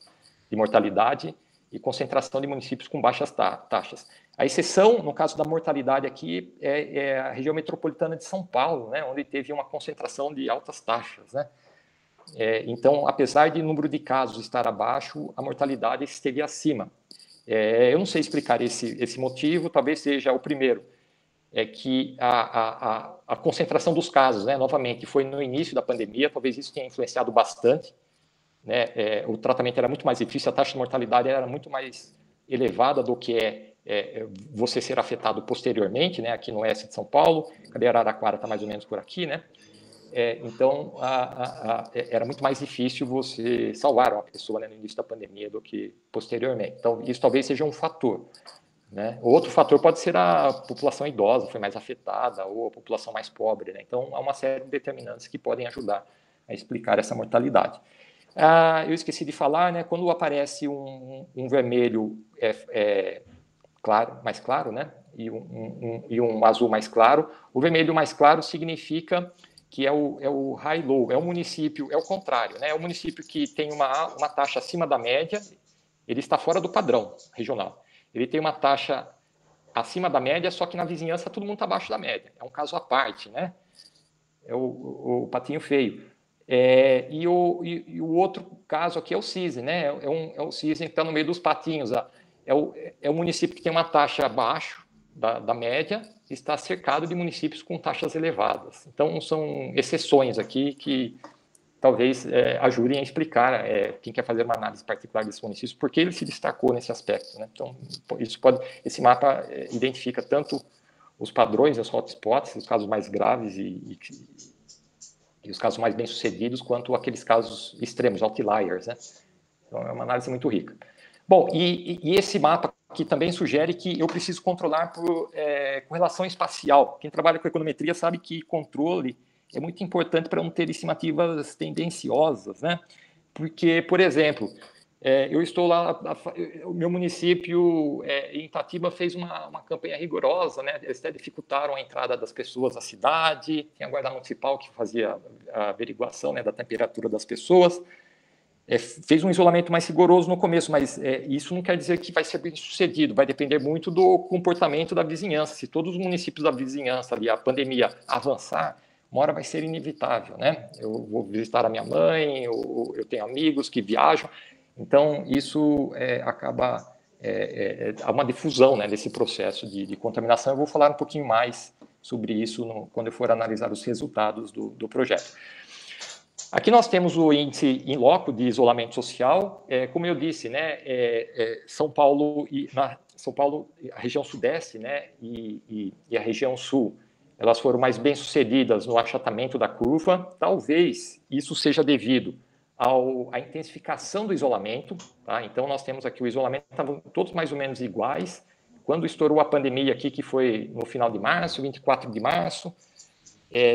de mortalidade e concentração de municípios com baixas taxas. A exceção, no caso da mortalidade aqui, é a região metropolitana de São Paulo, né, onde teve uma concentração de altas taxas. Né? Então, apesar de o número de casos estar abaixo, a mortalidade esteve acima. Eu não sei explicar esse motivo, talvez seja o primeiro, que a concentração dos casos, né, novamente, foi no início da pandemia, talvez isso tenha influenciado bastante, né, o tratamento era muito mais difícil, a taxa de mortalidade era muito mais elevada do que você ser afetado posteriormente, né, aqui no oeste de São Paulo, cadê Araraquara, está mais ou menos por aqui, né, então era muito mais difícil você salvar uma pessoa, né, no início da pandemia do que posteriormente. Então, isso talvez seja um fator. Né? Outro fator pode ser a população idosa, foi mais afetada, ou a população mais pobre. Né? Então, há uma série de determinantes que podem ajudar a explicar essa mortalidade. Eu esqueci de falar, né, quando aparece um vermelho claro, mais claro, né, e um azul mais claro, o vermelho mais claro significa que é o high-low, é o município, é o contrário, né? É o município que tem uma taxa acima da média, ele está fora do padrão regional. Ele tem uma taxa acima da média, só que na vizinhança todo mundo está abaixo da média. É um caso à parte, né? É o patinho feio. E o outro caso aqui é o cisne, né? É o cisne que está no meio dos patinhos. É o município que tem uma taxa abaixo da média, está cercado de municípios com taxas elevadas. Então, são exceções aqui que talvez ajudem a explicar, quem quer fazer uma análise particular desses municípios, porque ele se destacou nesse aspecto. Né? Então, esse mapa identifica tanto os padrões, os hotspots, os casos mais graves e os casos mais bem-sucedidos, quanto aqueles casos extremos, outliers. Né? Então, é uma análise muito rica. Bom, e esse mapa aqui também sugere que eu preciso controlar por correlação espacial. Quem trabalha com econometria sabe que controle é muito importante para não ter estimativas tendenciosas, né? Porque, por exemplo, eu estou lá, o meu município em Itatiba fez uma campanha rigorosa, né? Eles até dificultaram a entrada das pessoas à cidade, tinha a guarda municipal que fazia a averiguação, né, da temperatura das pessoas. Fez um isolamento mais rigoroso no começo, mas isso não quer dizer que vai ser bem sucedido, vai depender muito do comportamento da vizinhança. Se todos os municípios da vizinhança ali, a pandemia avançar, uma hora vai ser inevitável, né? Eu vou visitar a minha mãe, eu tenho amigos que viajam, então isso acaba há uma difusão, né, desse processo de contaminação. Eu vou falar um pouquinho mais sobre isso quando eu for analisar os resultados do projeto. Aqui nós temos o índice in loco de isolamento social. Como eu disse, né, São Paulo, a região sudeste, né, e a região sul, elas foram mais bem-sucedidas no achatamento da curva. Talvez isso seja devido à intensificação do isolamento. Tá? Então, nós temos aqui o isolamento, estavam todos mais ou menos iguais. Quando estourou a pandemia aqui, que foi no final de março, 24 de março,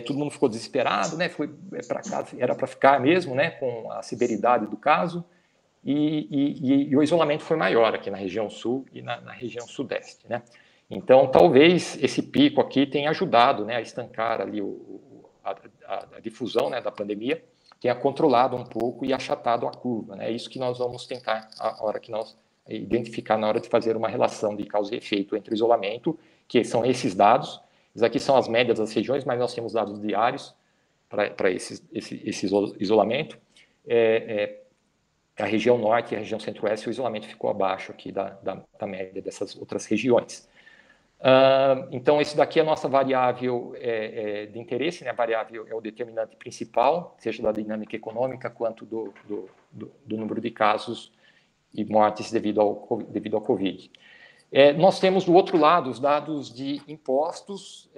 todo mundo ficou desesperado, né? Foi para casa, era para ficar mesmo, né? Com a severidade do caso, e o isolamento foi maior aqui na região sul e na região sudeste, né? Então, talvez esse pico aqui tenha ajudado, né, a estancar ali a difusão, né, da pandemia, tenha controlado um pouco e achatado a curva, né? É isso que nós vamos tentar a hora que nós identificar na hora de fazer uma relação de causa e efeito entre o isolamento, que são esses dados. Esses aqui são as médias das regiões, mas nós temos dados diários para esse isolamento. A região norte e a região centro-oeste, o isolamento ficou abaixo aqui da média dessas outras regiões. Então, esse daqui é a nossa variável de interesse, né? A variável é o determinante principal, seja da dinâmica econômica quanto do número de casos e mortes devido ao Covid. Nós temos do outro lado os dados de impostos.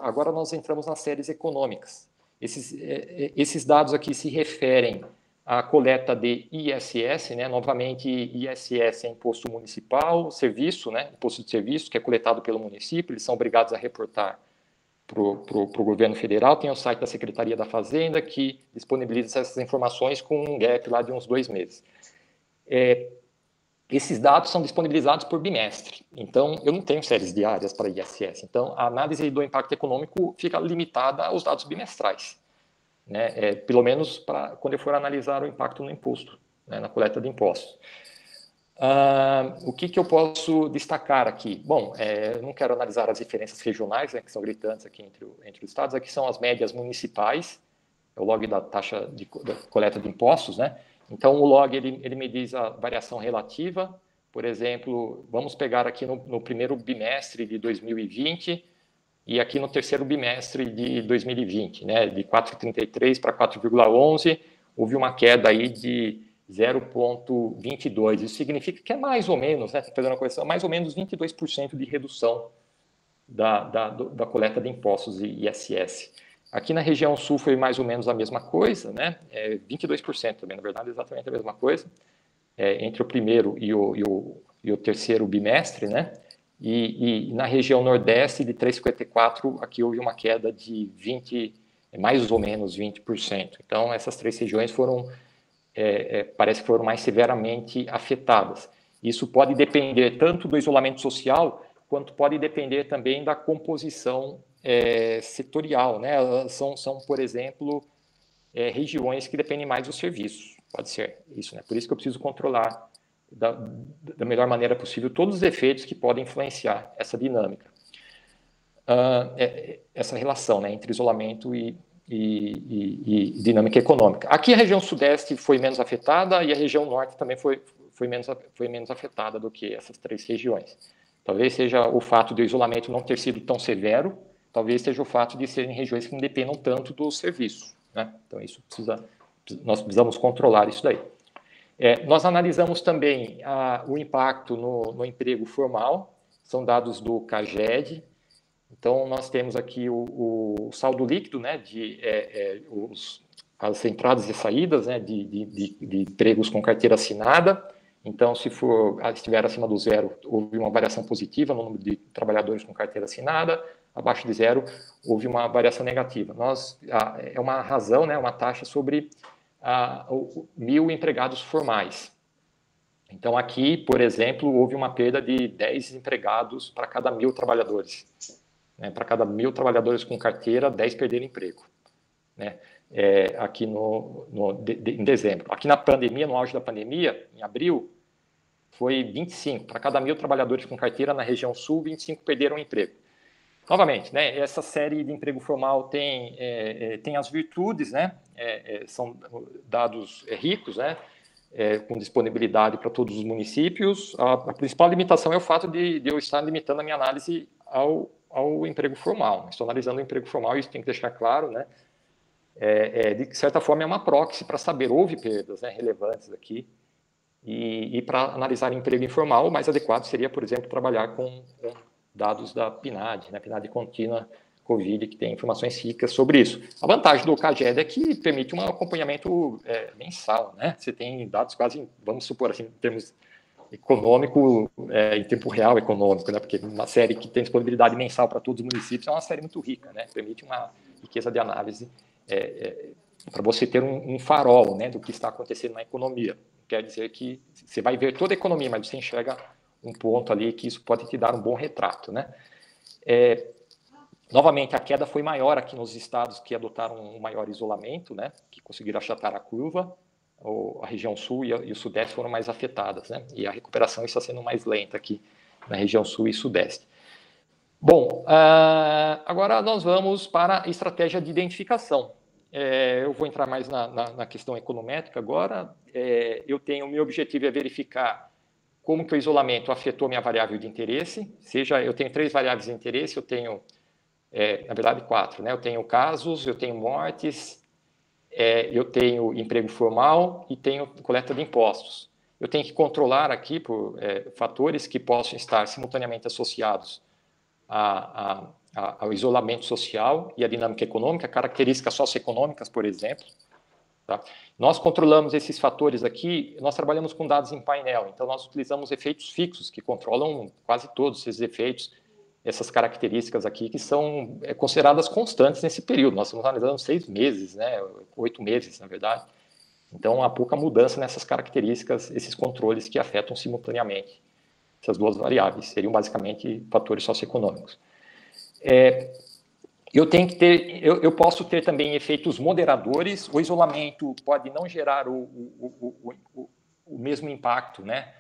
Agora nós entramos nas séries econômicas. Esses dados aqui se referem à coleta de ISS, né? Novamente, ISS é imposto municipal, serviço, né? Imposto de serviço, que é coletado pelo município, eles são obrigados a reportar para o governo federal. Tem o site da Secretaria da Fazenda, que disponibiliza essas informações com um gap lá de uns 2 meses. Esses dados são disponibilizados por bimestre, então eu não tenho séries diárias para ISS, então a análise do impacto econômico fica limitada aos dados bimestrais, né? Pelo menos para quando eu for analisar o impacto no imposto, né, na coleta de impostos. O que eu posso destacar aqui? Bom, eu não quero analisar as diferenças regionais, né, que são gritantes aqui entre os estados. Aqui são as médias municipais, é o log da taxa de coleta de impostos, né? Então, o log, ele me diz a variação relativa. Por exemplo, vamos pegar aqui no primeiro bimestre de 2020 e aqui no terceiro bimestre de 2020, né? De 4,33 para 4,11, houve uma queda aí de 0,22. Isso significa que é mais ou menos, né? Fazendo uma correção, mais ou menos 22% de redução da coleta de impostos e ISS. Aqui na região sul foi mais ou menos a mesma coisa, né? 22% também, na verdade, exatamente a mesma coisa, entre o primeiro e o terceiro bimestre, né? E na região nordeste, de 3,54, aqui houve uma queda de mais ou menos 20%. Então, essas 3 regiões parece que foram mais severamente afetadas. Isso pode depender tanto do isolamento social, quanto pode depender também da composição setorial, né? São, por exemplo, regiões que dependem mais dos serviços. Pode ser isso, né? Por isso que eu preciso controlar da melhor maneira possível todos os efeitos que podem influenciar essa dinâmica. Essa relação, né, entre isolamento e dinâmica econômica. Aqui a região sudeste foi menos afetada e a região norte também foi menos afetada do que essas 3 regiões. Talvez seja o fato do isolamento não ter sido tão severo, talvez seja o fato de serem regiões que não dependam tanto do serviço, né? Então, nós precisamos controlar isso daí. Nós analisamos também o impacto no emprego formal, são dados do CAGED. Então, nós temos aqui o saldo líquido, né, as entradas e saídas, né, de empregos com carteira assinada. Então, se estiver acima do 0, houve uma variação positiva no número de trabalhadores com carteira assinada. Abaixo de 0, houve uma variação negativa. É uma razão, né, uma taxa sobre 1.000 empregados formais. Então, aqui, por exemplo, houve uma perda de 10 empregados para cada 1.000 trabalhadores. Né? Para cada 1.000 trabalhadores com carteira, 10 perderam emprego. Né? Aqui em dezembro. Aqui na pandemia, no auge da pandemia, em abril, foi 25. Para cada 1.000 trabalhadores com carteira na região sul, 25 perderam emprego. Novamente, né, essa série de emprego formal tem as virtudes, né, são dados ricos, né, com disponibilidade para todos os municípios. A principal limitação é o fato de eu estar limitando a minha análise ao emprego formal. Estou analisando o emprego formal, isso tem que deixar claro, né, de certa forma, é uma proxy para saber, houve perdas, né, relevantes aqui, e para analisar emprego informal, o mais adequado seria, por exemplo, trabalhar com dados da PNAD, né, PNAD contínua Covid, que tem informações ricas sobre isso. A vantagem do CAGED é que permite um acompanhamento mensal, né? Você tem dados quase, vamos supor assim, em termos econômico, em tempo real econômico, né? Porque uma série que tem disponibilidade mensal para todos os municípios é uma série muito rica, né? Permite uma riqueza de análise para você ter um farol, né, do que está acontecendo na economia. Quer dizer que você vai ver toda a economia, mas você enxerga um ponto ali que isso pode te dar um bom retrato, né? Novamente, a queda foi maior aqui nos estados que adotaram um maior isolamento, né, que conseguiram achatar a curva. A região sul e o sudeste foram mais afetadas, né, e a recuperação está sendo mais lenta aqui na região sul e sudeste. Bom, agora nós vamos para a estratégia de identificação. Eu vou entrar mais na questão econométrica agora. Meu objetivo é verificar como que o isolamento afetou minha variável de interesse. Eu tenho 3 variáveis de interesse, eu tenho, na verdade, 4, né? Eu tenho casos, eu tenho mortes, eu tenho emprego formal e tenho coleta de impostos. Eu tenho que controlar aqui por fatores que possam estar simultaneamente associados ao isolamento social e à dinâmica econômica, características socioeconômicas, por exemplo. Tá? Nós controlamos esses fatores aqui, nós trabalhamos com dados em painel, então nós utilizamos efeitos fixos que controlam quase todos esses efeitos, essas características aqui que são consideradas constantes nesse período. Nós estamos analisando 6 meses, né? 8 meses, na verdade. Então, há pouca mudança nessas características, esses controles que afetam simultaneamente essas 2 variáveis. Seriam basicamente fatores socioeconômicos. Eu posso ter também efeitos moderadores. O isolamento pode não gerar o mesmo impacto, né?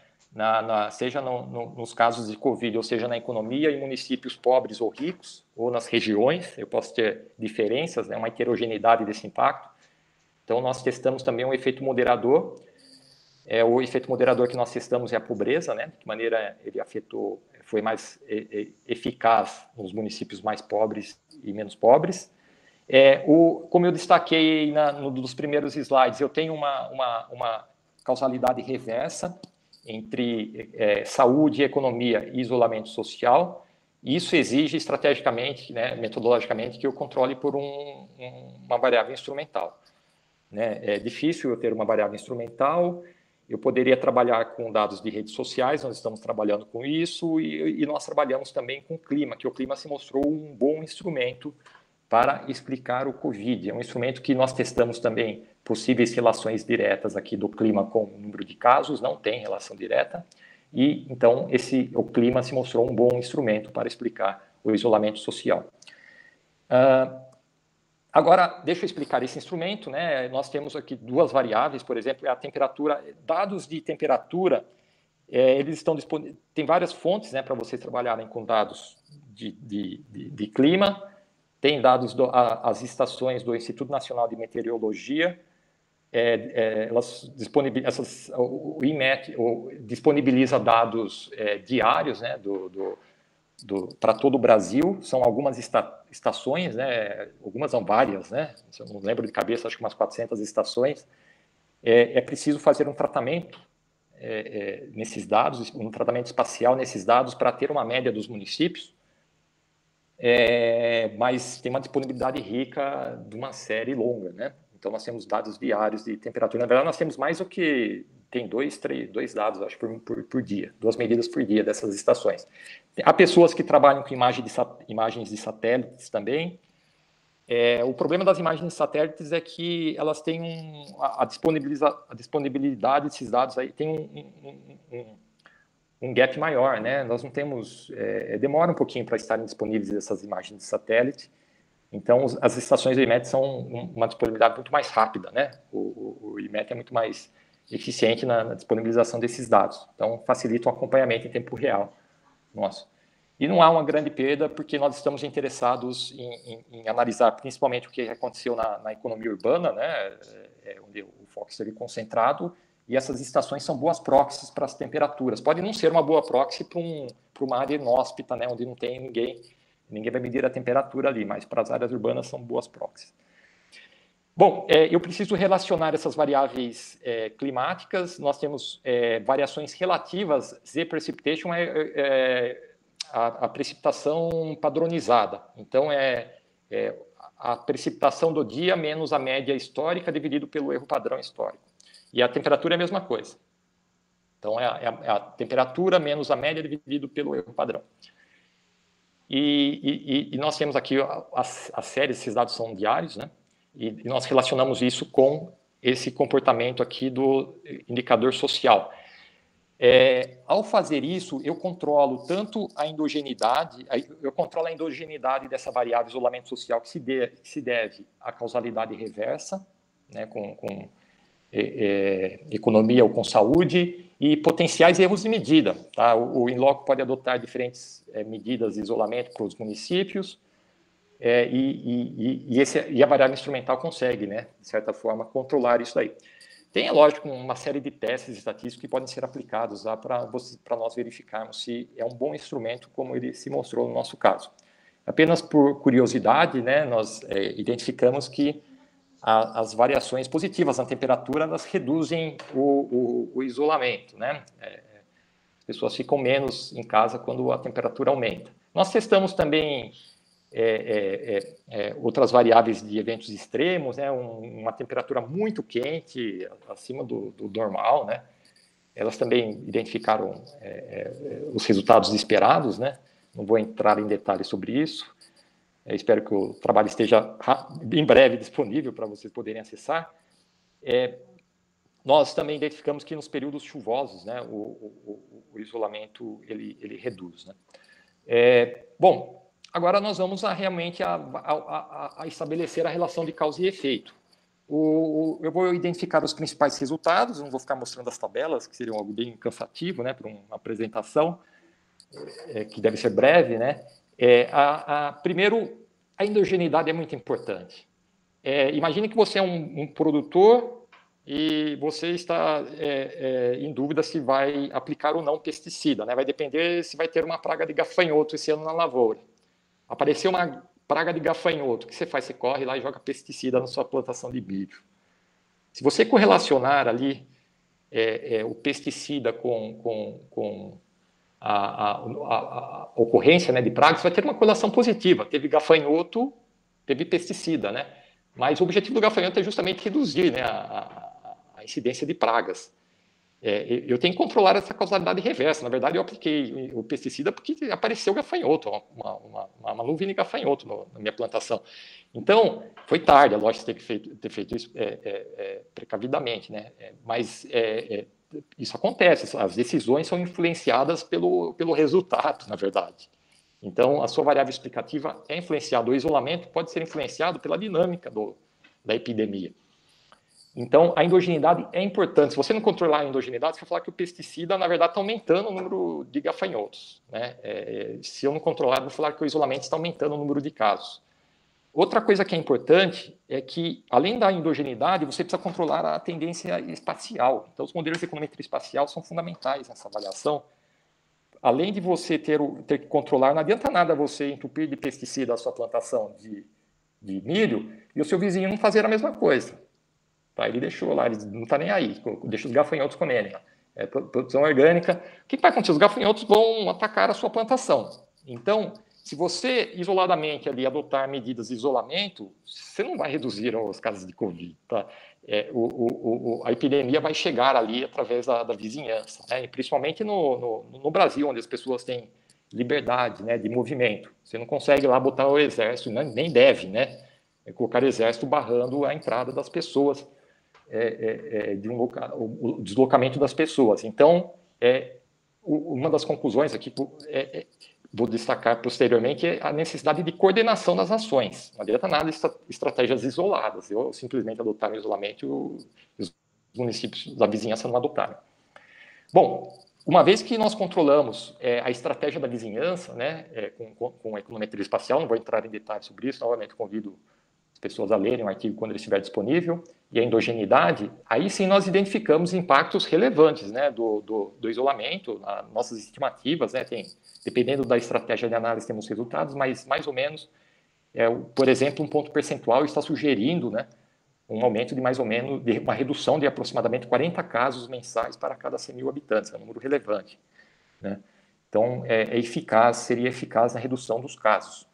Seja nos casos de Covid, ou seja, na economia, em municípios pobres ou ricos, ou nas regiões, eu posso ter diferenças, né? Uma heterogeneidade desse impacto. Então, nós testamos também um efeito moderador. O efeito moderador que nós testamos é a pobreza, né? De que maneira ele foi mais eficaz nos municípios mais pobres e menos pobres. Como eu destaquei nos primeiros slides, eu tenho uma causalidade reversa entre saúde, economia e isolamento social. E isso exige estrategicamente, né, metodologicamente, que eu controle por uma variável instrumental. Né? É difícil eu ter uma variável instrumental. Eu poderia trabalhar com dados de redes sociais, nós estamos trabalhando com isso, e nós trabalhamos também com o clima, que o clima se mostrou um bom instrumento para explicar o Covid. É um instrumento que nós testamos também possíveis relações diretas aqui do clima com o número de casos, não tem relação direta, e então o clima se mostrou um bom instrumento para explicar o isolamento social. Agora, deixa eu explicar esse instrumento, né? Nós temos aqui 2 variáveis, por exemplo, a temperatura, dados de temperatura, eles estão disponíveis, tem várias fontes, né, para vocês trabalharem com dados de clima, tem dados as estações do Instituto Nacional de Meteorologia, o IMET disponibiliza dados diários, né, para todo o Brasil. São algumas estações, né? Algumas são várias, né? Eu não lembro de cabeça, acho que umas 400 estações. É preciso fazer um tratamento nesses dados, um tratamento espacial nesses dados para ter uma média dos municípios, mas tem uma disponibilidade rica de uma série longa, né? Então, nós temos dados diários de temperatura. Na verdade, nós temos mais do que... Tem 2 dados, acho, por dia. 2 medidas por dia dessas estações. Há pessoas que trabalham com imagens de satélites também. O problema das imagens de satélites é que elas têm a disponibilidade desses dados aí tem um gap maior, né? Nós não temos... demora um pouquinho para estarem disponíveis essas imagens de satélite. Então, as estações do IMET são uma disponibilidade muito mais rápida, né? O IMET é muito mais eficiente na disponibilização desses dados. Então, facilita o acompanhamento em tempo real nosso. E não há uma grande perda, porque nós estamos interessados em analisar principalmente o que aconteceu na economia urbana, né? Onde o foco estaria concentrado, e essas estações são boas proxies para as temperaturas. Pode não ser uma boa proxy para uma área inóspita, né? Onde não tem ninguém vai medir a temperatura ali, mas para as áreas urbanas são boas proxies. Bom, eu preciso relacionar essas variáveis climáticas. Nós temos variações relativas. Z precipitation a precipitação padronizada. Então, a precipitação do dia menos a média histórica dividido pelo erro padrão histórico. E a temperatura é a mesma coisa. Então, é a temperatura menos a média dividido pelo erro padrão. E nós temos aqui a série, esses dados são diários, né? E nós relacionamos isso com esse comportamento aqui do indicador social. Ao fazer isso, eu controlo tanto a endogeneidade, dessa variável isolamento social que se deve à causalidade reversa, né, com economia ou com saúde, e potenciais erros de medida. Tá? O in-loco pode adotar diferentes medidas de isolamento para os municípios, e a variável instrumental consegue, né, de certa forma, controlar isso aí. Tem, é lógico, uma série de testes estatísticos que podem ser aplicados lá para nós verificarmos se é um bom instrumento, como ele se mostrou no nosso caso. Apenas por curiosidade, né, nós identificamos que as variações positivas na temperatura, elas reduzem o isolamento, né? As pessoas ficam menos em casa quando a temperatura aumenta. Nós testamos também outras variáveis de eventos extremos, né? Uma temperatura muito quente, acima do normal, né? Elas também identificaram os resultados esperados, né? Não vou entrar em detalhes sobre isso. Espero que o trabalho esteja em breve disponível para vocês poderem acessar. Nós também identificamos que nos períodos chuvosos, né, o isolamento ele reduz, né? Bom, agora nós vamos realmente a estabelecer a relação de causa e efeito. Eu vou identificar os principais resultados, não vou ficar mostrando as tabelas, que seriam algo bem cansativo, né, para uma apresentação, que deve ser breve, né? Primeiro, a endogeneidade é muito importante. Imagine que você é um produtor e você está em dúvida se vai aplicar ou não pesticida, né? Vai depender se vai ter uma praga de gafanhoto esse ano na lavoura. Apareceu uma praga de gafanhoto, o que você faz? Você corre lá e joga pesticida na sua plantação de milho. Se você correlacionar ali o pesticida com a ocorrência, né, de pragas, vai ter uma correlação positiva. Teve gafanhoto, teve pesticida, né? Mas o objetivo do gafanhoto é justamente reduzir, né, a incidência de pragas. Eu tenho que controlar essa causalidade reversa. Na verdade, eu apliquei o pesticida porque apareceu gafanhoto, uma nuvem de gafanhoto na minha plantação. Então, foi tarde, é lógico que ter feito isso precavidamente, né? Mas isso acontece, as decisões são influenciadas pelo resultado, na verdade. Então, a sua variável explicativa é influenciada, o isolamento pode ser influenciado pela dinâmica da epidemia. Então, a endogeneidade é importante. Se você não controlar a endogeneidade, você vai falar que o pesticida, na verdade, está aumentando o número de gafanhotos, né? Se eu não controlar, eu vou falar que o isolamento está aumentando o número de casos. Outra coisa que é importante é que, além da endogeneidade, você precisa controlar a tendência espacial. Então, os modelos de econometria espacial são fundamentais nessa avaliação. Além de você ter que controlar, não adianta nada você entupir de pesticida a sua plantação de milho e o seu vizinho não fazer a mesma coisa. Tá? Ele deixou lá, ele não está nem aí, deixa os gafanhotos comerem. Produção orgânica. O que vai acontecer? Os gafanhotos vão atacar a sua plantação. Então, se você, isoladamente, ali, adotar medidas de isolamento, você não vai reduzir os casos de Covid. Tá? A epidemia vai chegar ali através da vizinhança, né? E principalmente no Brasil, onde as pessoas têm liberdade, né, de movimento. Você não consegue lá botar o exército, nem deve, né? Colocar o exército barrando a entrada das pessoas, o deslocamento das pessoas. Então, uma das conclusões aqui vou destacar posteriormente é a necessidade de coordenação das ações. Não adianta nada estratégias isoladas. Eu simplesmente adotar o isolamento e os municípios da vizinhança não adotaram. Bom, uma vez que nós controlamos a estratégia da vizinhança, né, com a econometria espacial, não vou entrar em detalhes sobre isso, novamente convido as pessoas a lerem o artigo quando ele estiver disponível, e a endogeneidade, aí sim nós identificamos impactos relevantes, né, do isolamento, nossas estimativas, né, dependendo da estratégia de análise temos resultados, mas mais ou menos, por exemplo, um ponto percentual está sugerindo, né, um aumento de mais ou menos, de uma redução de aproximadamente 40 casos mensais para cada 100 mil habitantes, é um número relevante, né? Então, seria eficaz na redução dos casos.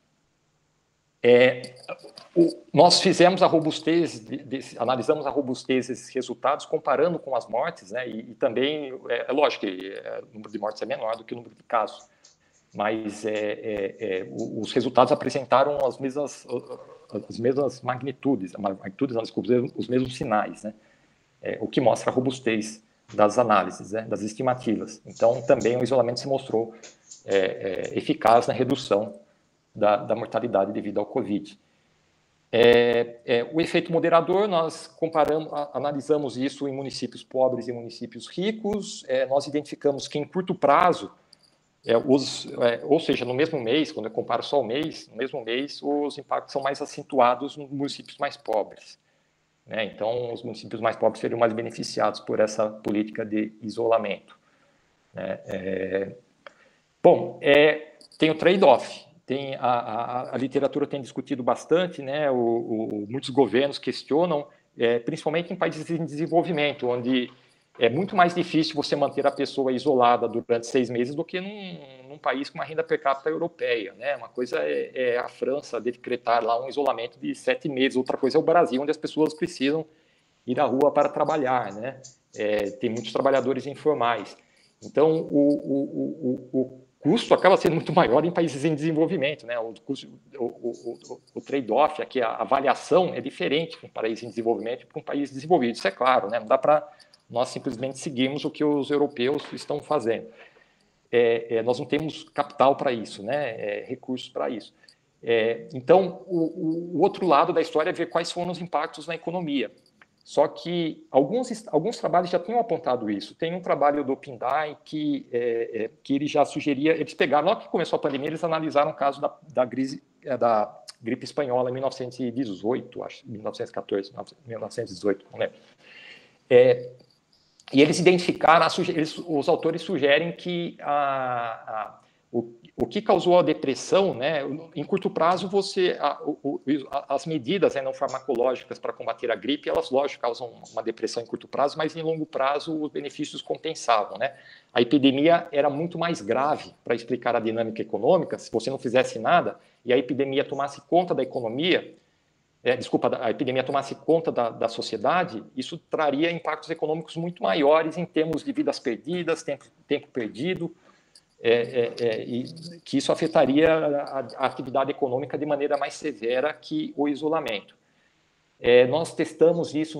Nós fizemos a robustez, analisamos a robustez desses resultados comparando com as mortes, né? E também, é lógico que o número de mortes é menor do que o número de casos, mas os resultados apresentaram as mesmas magnitudes, os mesmos sinais, né? O que mostra a robustez das análises, né? Das estimativas. Então, também o isolamento se mostrou eficaz na redução da mortalidade devido ao Covid. O efeito moderador, nós analisamos isso em municípios pobres e municípios ricos, nós identificamos que em curto prazo, ou seja, no mesmo mês, quando eu comparo só o mês, no mesmo mês, os impactos são mais acentuados nos municípios mais pobres, né? Então, os municípios mais pobres seriam mais beneficiados por essa política de isolamento, né? Tem o trade-off. A literatura tem discutido bastante, né? Muitos governos questionam, principalmente em países em desenvolvimento, onde é muito mais difícil você manter a pessoa isolada durante 6 meses do que num país com uma renda per capita europeia, né? Uma coisa é a França decretar lá um isolamento de 7 meses, outra coisa é o Brasil, onde as pessoas precisam ir à rua para trabalhar, né? Tem muitos trabalhadores informais. Então, o custo acaba sendo muito maior em países em desenvolvimento, né? O trade-off, aqui, a avaliação é diferente para um país em desenvolvimento e para um país desenvolvido, isso é claro, né? Não dá para nós simplesmente seguirmos o que os europeus estão fazendo. Nós não temos capital para isso, né? Recursos para isso. Então, o outro lado da história é ver quais foram os impactos na economia. Só que alguns trabalhos já tinham apontado isso. Tem um trabalho do Pindai que ele já sugeria, eles pegaram, logo que começou a pandemia, eles analisaram o caso da gripe espanhola em 1918, acho, 1914, 1918, não lembro. E eles identificaram, os autores sugerem que o que causou a depressão, né? Em curto prazo, as medidas, né, não farmacológicas para combater a gripe, elas, lógico, causam uma depressão em curto prazo, mas em longo prazo os benefícios compensavam, né? A epidemia era muito mais grave para explicar a dinâmica econômica, se você não fizesse nada e a epidemia tomasse conta da economia, a epidemia tomasse conta da sociedade, isso traria impactos econômicos muito maiores em termos de vidas perdidas, tempo perdido, e que isso afetaria a atividade econômica de maneira mais severa que o isolamento. Nós testamos isso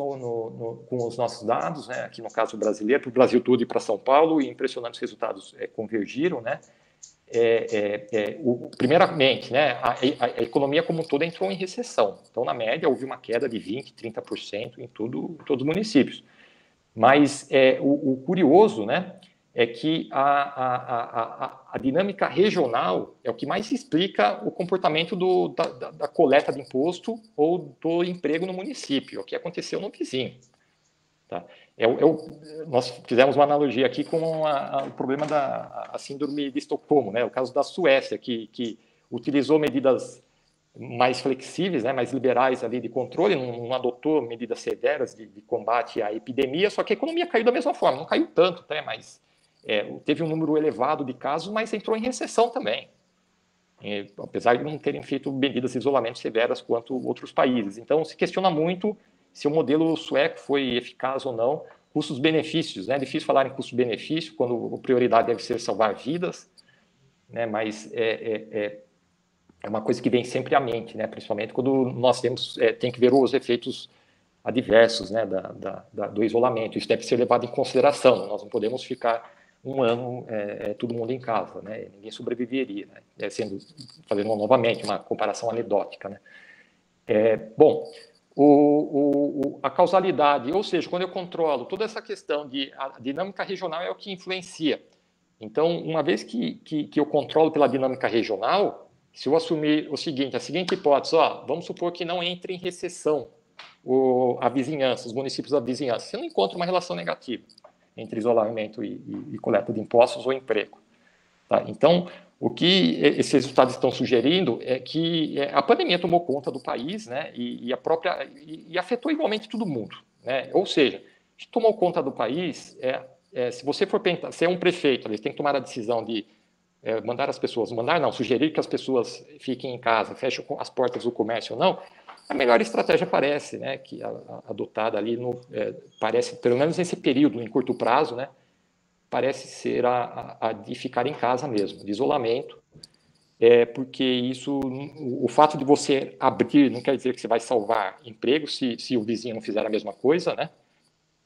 com os nossos dados, né, aqui no caso brasileiro, para o Brasil todo e para São Paulo, e impressionantes resultados convergiram, né? Primeiramente, né, a economia como um todo entrou em recessão. Então, na média, houve uma queda de 20%, 30% em todos os municípios. Mas o curioso, né, é que a dinâmica regional é o que mais explica o comportamento da coleta de imposto ou do emprego no município, o que aconteceu no vizinho. Tá? Nós fizemos uma analogia aqui com o problema da síndrome de Estocolmo, né? O caso da Suécia, que utilizou medidas mais flexíveis, né, mais liberais ali de controle, não adotou medidas severas de combate à epidemia, só que a economia caiu da mesma forma, não caiu tanto, né, mas teve um número elevado de casos, mas entrou em recessão também, apesar de não terem feito medidas de isolamento severas quanto outros países. Então, se questiona muito se o modelo sueco foi eficaz ou não. Custos-benefícios, né? É difícil falar em custo-benefício quando a prioridade deve ser salvar vidas, né? Mas é uma coisa que vem sempre à mente, né? Principalmente quando nós tem que ver os efeitos adversos, né? Do isolamento. Isso deve ser levado em consideração. Nós não podemos ficar um ano todo mundo em casa, né? Ninguém sobreviveria, né? Fazendo novamente uma comparação anedótica, né? Bom, a causalidade, ou seja, quando eu controlo toda essa questão a dinâmica regional é o que influencia. Então, uma vez que eu controlo pela dinâmica regional, se eu assumir a seguinte hipótese, vamos supor que não entre em recessão a vizinhança, os municípios da vizinhança, você não encontra uma relação negativa entre isolamento e coleta de impostos ou emprego. Tá? Então, O que esses resultados estão sugerindo é que a pandemia tomou conta do país, né, e afetou igualmente todo mundo, né? Ou seja, tomou conta do país. Se você for pensar, se é um prefeito, ele tem que tomar a decisão de mandar as pessoas, sugerir que as pessoas fiquem em casa, fechem as portas do comércio ou não, a melhor estratégia parece, né, que adotada ali parece, pelo menos nesse período, em curto prazo, né, parece ser a de ficar em casa mesmo, de isolamento, porque o fato de você abrir não quer dizer que você vai salvar emprego se o vizinho não fizer a mesma coisa, né?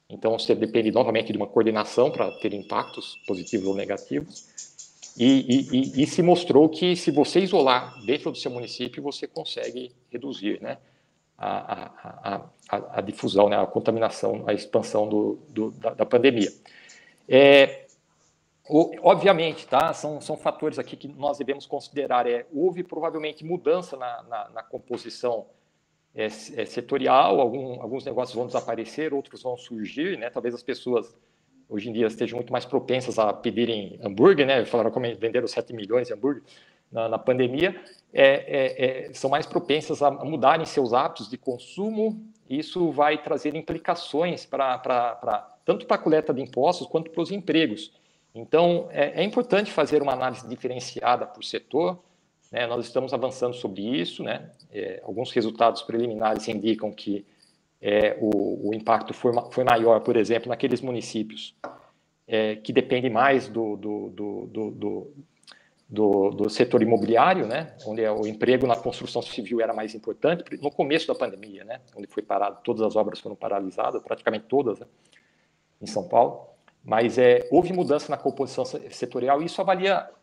Então, você depende novamente de uma coordenação para ter impactos positivos ou negativos. E se mostrou que se você isolar dentro do seu município, você consegue reduzir, né, a difusão, né, a contaminação, a expansão da pandemia. Obviamente, tá? São fatores aqui que nós devemos considerar. Houve provavelmente mudança na composição setorial, alguns negócios vão desaparecer, outros vão surgir, né? Talvez as pessoas hoje em dia estejam muito mais propensas a pedirem hambúrguer, né? Falaram como venderam 7 milhões de hambúrguer na pandemia, são mais propensas a mudarem seus hábitos de consumo. Isso vai trazer implicações tanto para a coleta de impostos quanto para os empregos. Então, é importante fazer uma análise diferenciada por setor, né? Nós estamos avançando sobre isso, né? Alguns resultados preliminares indicam que o impacto foi maior, por exemplo, naqueles municípios que dependem mais do setor imobiliário, né? Onde o emprego na construção civil era mais importante, no começo da pandemia, né? Onde foi parado, todas as obras foram paralisadas, praticamente todas, né? Em São Paulo. Mas houve mudança na composição setorial e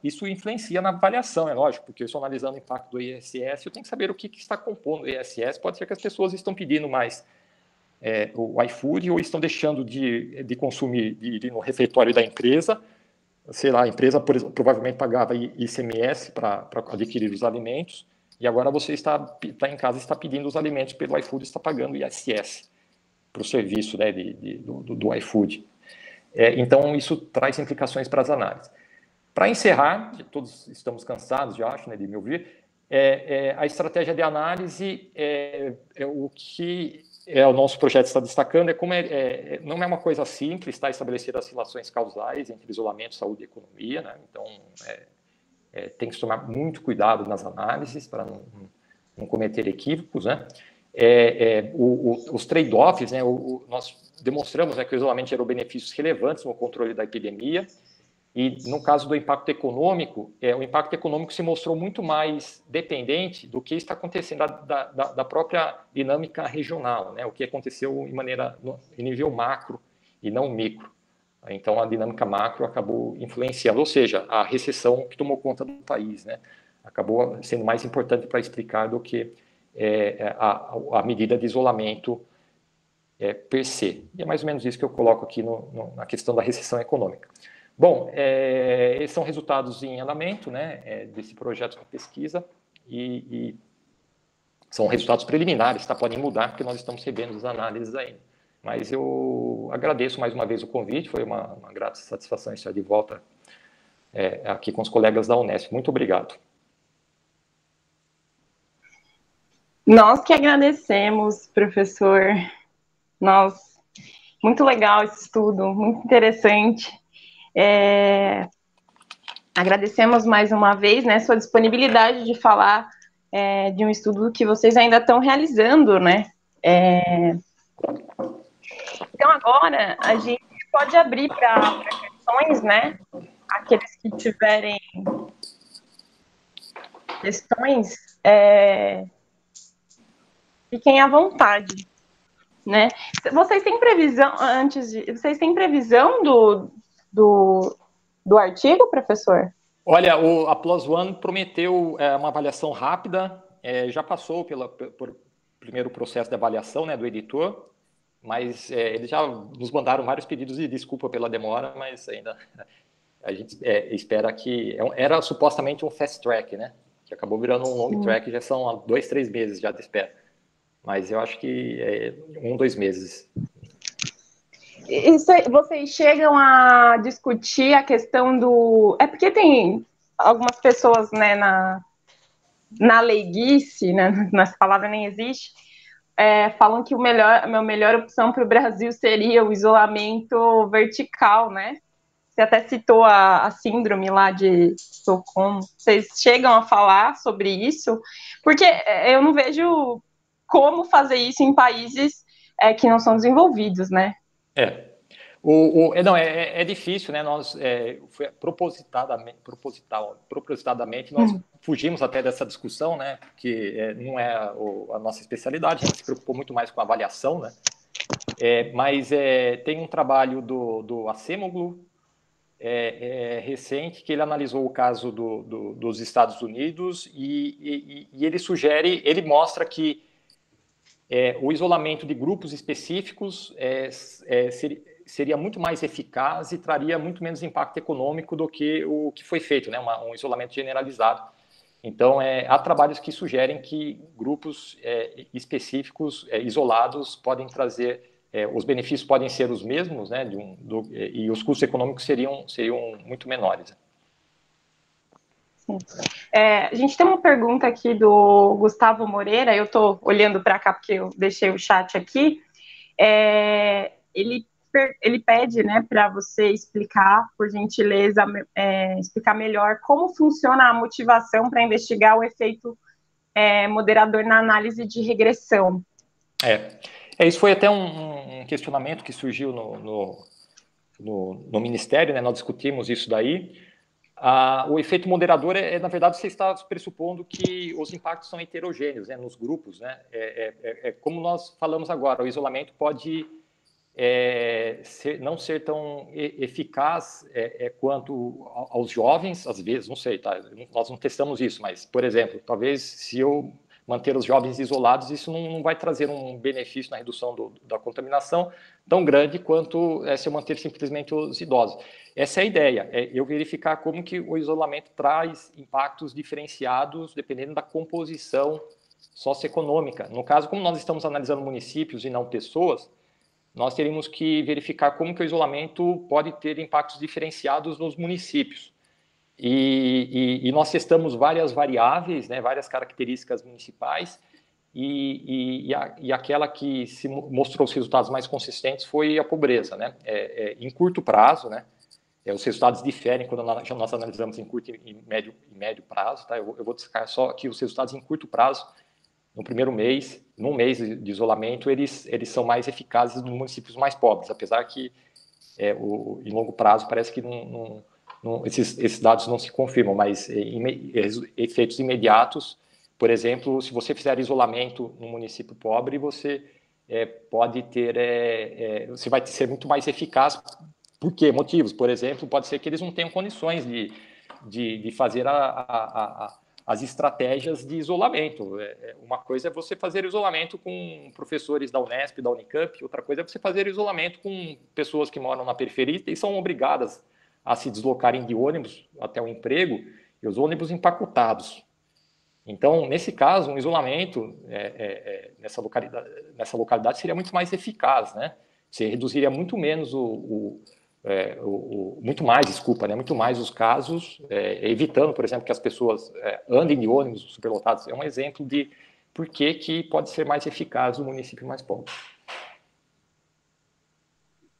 isso influencia na avaliação, é lógico, porque eu estou analisando o impacto do ISS, eu tenho que saber o que está compondo o ISS. Pode ser que as pessoas estão pedindo mais o iFood ou estão deixando de consumir, de ir no refeitório da empresa. Sei lá, a empresa provavelmente pagava ICMS para adquirir os alimentos e agora você está em casa e está pedindo os alimentos pelo iFood, está pagando ISS para o serviço, né, do iFood. Então, isso traz implicações para as análises. Para encerrar, todos estamos cansados, eu acho, né, de me ouvir, a estratégia de análise, o que o nosso projeto está destacando, como não é uma coisa simples, está estabelecer as relações causais entre isolamento, saúde e economia, né? Então, tem que tomar muito cuidado nas análises para não cometer equívocos, né? Os trade-offs, né? Nós demonstramos, né, que o isolamento gerou benefícios relevantes no controle da epidemia e, no caso do impacto econômico, o impacto econômico se mostrou muito mais dependente do que está acontecendo da própria dinâmica regional, né? O que aconteceu em nível macro e não micro. Então, a dinâmica macro acabou influenciando, ou seja, a recessão que tomou conta do país, né? Acabou sendo mais importante para explicar do que a medida de isolamento per se. E é mais ou menos isso que eu coloco aqui na questão da recessão econômica. Bom, esses são resultados em andamento, né, desse projeto de pesquisa e são resultados preliminares, tá? Podem mudar porque nós estamos recebendo as análises ainda. Mas eu agradeço mais uma vez o convite, foi uma grata satisfação estar de volta aqui com os colegas da Unesp. Muito obrigado. Nós que agradecemos, professor. Muito legal esse estudo, muito interessante. Agradecemos mais uma vez, né, sua disponibilidade de falar de um estudo que vocês ainda estão realizando, né? Então, agora, a gente pode abrir para questões, né? Aqueles que tiverem questões, fiquem à vontade, né? Vocês têm previsão, vocês têm previsão do artigo, professor? Olha, a PLOS ONE prometeu uma avaliação rápida, já passou por primeiro processo de avaliação, né, do editor, mas eles já nos mandaram vários pedidos de desculpa pela demora, mas ainda a gente espera que... Era supostamente um fast track, né, que acabou virando um long track, já são 2, 3 meses já de espera, mas eu acho que 1, 2 meses. Isso, vocês chegam a discutir a questão do... porque tem algumas pessoas, né, na leiguice, né, nessa palavra nem existe, falam que a melhor opção para o Brasil seria o isolamento vertical, né? Você até citou a síndrome lá de Estocolmo. Vocês chegam a falar sobre isso? Porque eu não vejo como fazer isso em países que não são desenvolvidos, né? Não, é difícil, né? Nós propositadamente nós fugimos até dessa discussão, né? Que não é a nossa especialidade. A gente se preocupou muito mais com a avaliação, né? Mas tem um trabalho do Acemoglu recente que ele analisou o caso dos Estados Unidos e ele mostra que o isolamento de grupos específicos seria muito mais eficaz e traria muito menos impacto econômico do que o que foi feito, né? Um isolamento generalizado. Então, há trabalhos que sugerem que grupos específicos, isolados, podem trazer, os benefícios podem ser os mesmos, né? E os custos econômicos seriam muito menores. Sim. A gente tem uma pergunta aqui do Gustavo Moreira, eu estou olhando para cá porque eu deixei o chat aqui. Ele pede, né, para você explicar, por gentileza, explicar melhor como funciona a motivação para investigar o efeito moderador na análise de regressão. Isso foi até um questionamento que surgiu no Ministério, né? Nós discutimos isso daí. O efeito moderador na verdade, você está pressupondo que os impactos são heterogêneos, né, nos grupos, né? Como nós falamos agora, o isolamento pode não ser tão eficaz quanto aos jovens, às vezes, não sei, tá? Nós não testamos isso, mas, por exemplo, talvez se eu manter os jovens isolados, isso não vai trazer um benefício na redução da contaminação tão grande quanto se eu manter simplesmente os idosos. Essa é a ideia, eu verificar como que o isolamento traz impactos diferenciados dependendo da composição socioeconômica. No caso, como nós estamos analisando municípios e não pessoas, nós teríamos que verificar como que o isolamento pode ter impactos diferenciados nos municípios. E nós testamos várias variáveis, né, várias características municipais, e aquela que se mostrou os resultados mais consistentes foi a pobreza, né? Em curto prazo, né? Os resultados diferem quando nós analisamos em curto e médio prazo, tá? Eu vou destacar só que os resultados em curto prazo, no primeiro mês, num mês de isolamento, eles são mais eficazes nos municípios mais pobres, apesar que em longo prazo parece que esses dados não se confirmam, mas efeitos imediatos, por exemplo, se você fizer isolamento no município pobre, você pode ter, você vai ser muito mais eficaz. Por quê? Motivos, por exemplo, pode ser que eles não tenham condições de fazer as estratégias de isolamento. Uma coisa é você fazer isolamento com professores da Unesp, da Unicamp, outra coisa é você fazer isolamento com pessoas que moram na periferia e são obrigadas a se deslocarem de ônibus até o emprego, e os ônibus empacotados. Então, nesse caso, um isolamento nessa localidade seria muito mais eficaz, né? Você reduziria muito menos muito mais os casos, evitando, por exemplo, que as pessoas andem de ônibus superlotados. É um exemplo de por que pode ser mais eficaz o município mais pobre.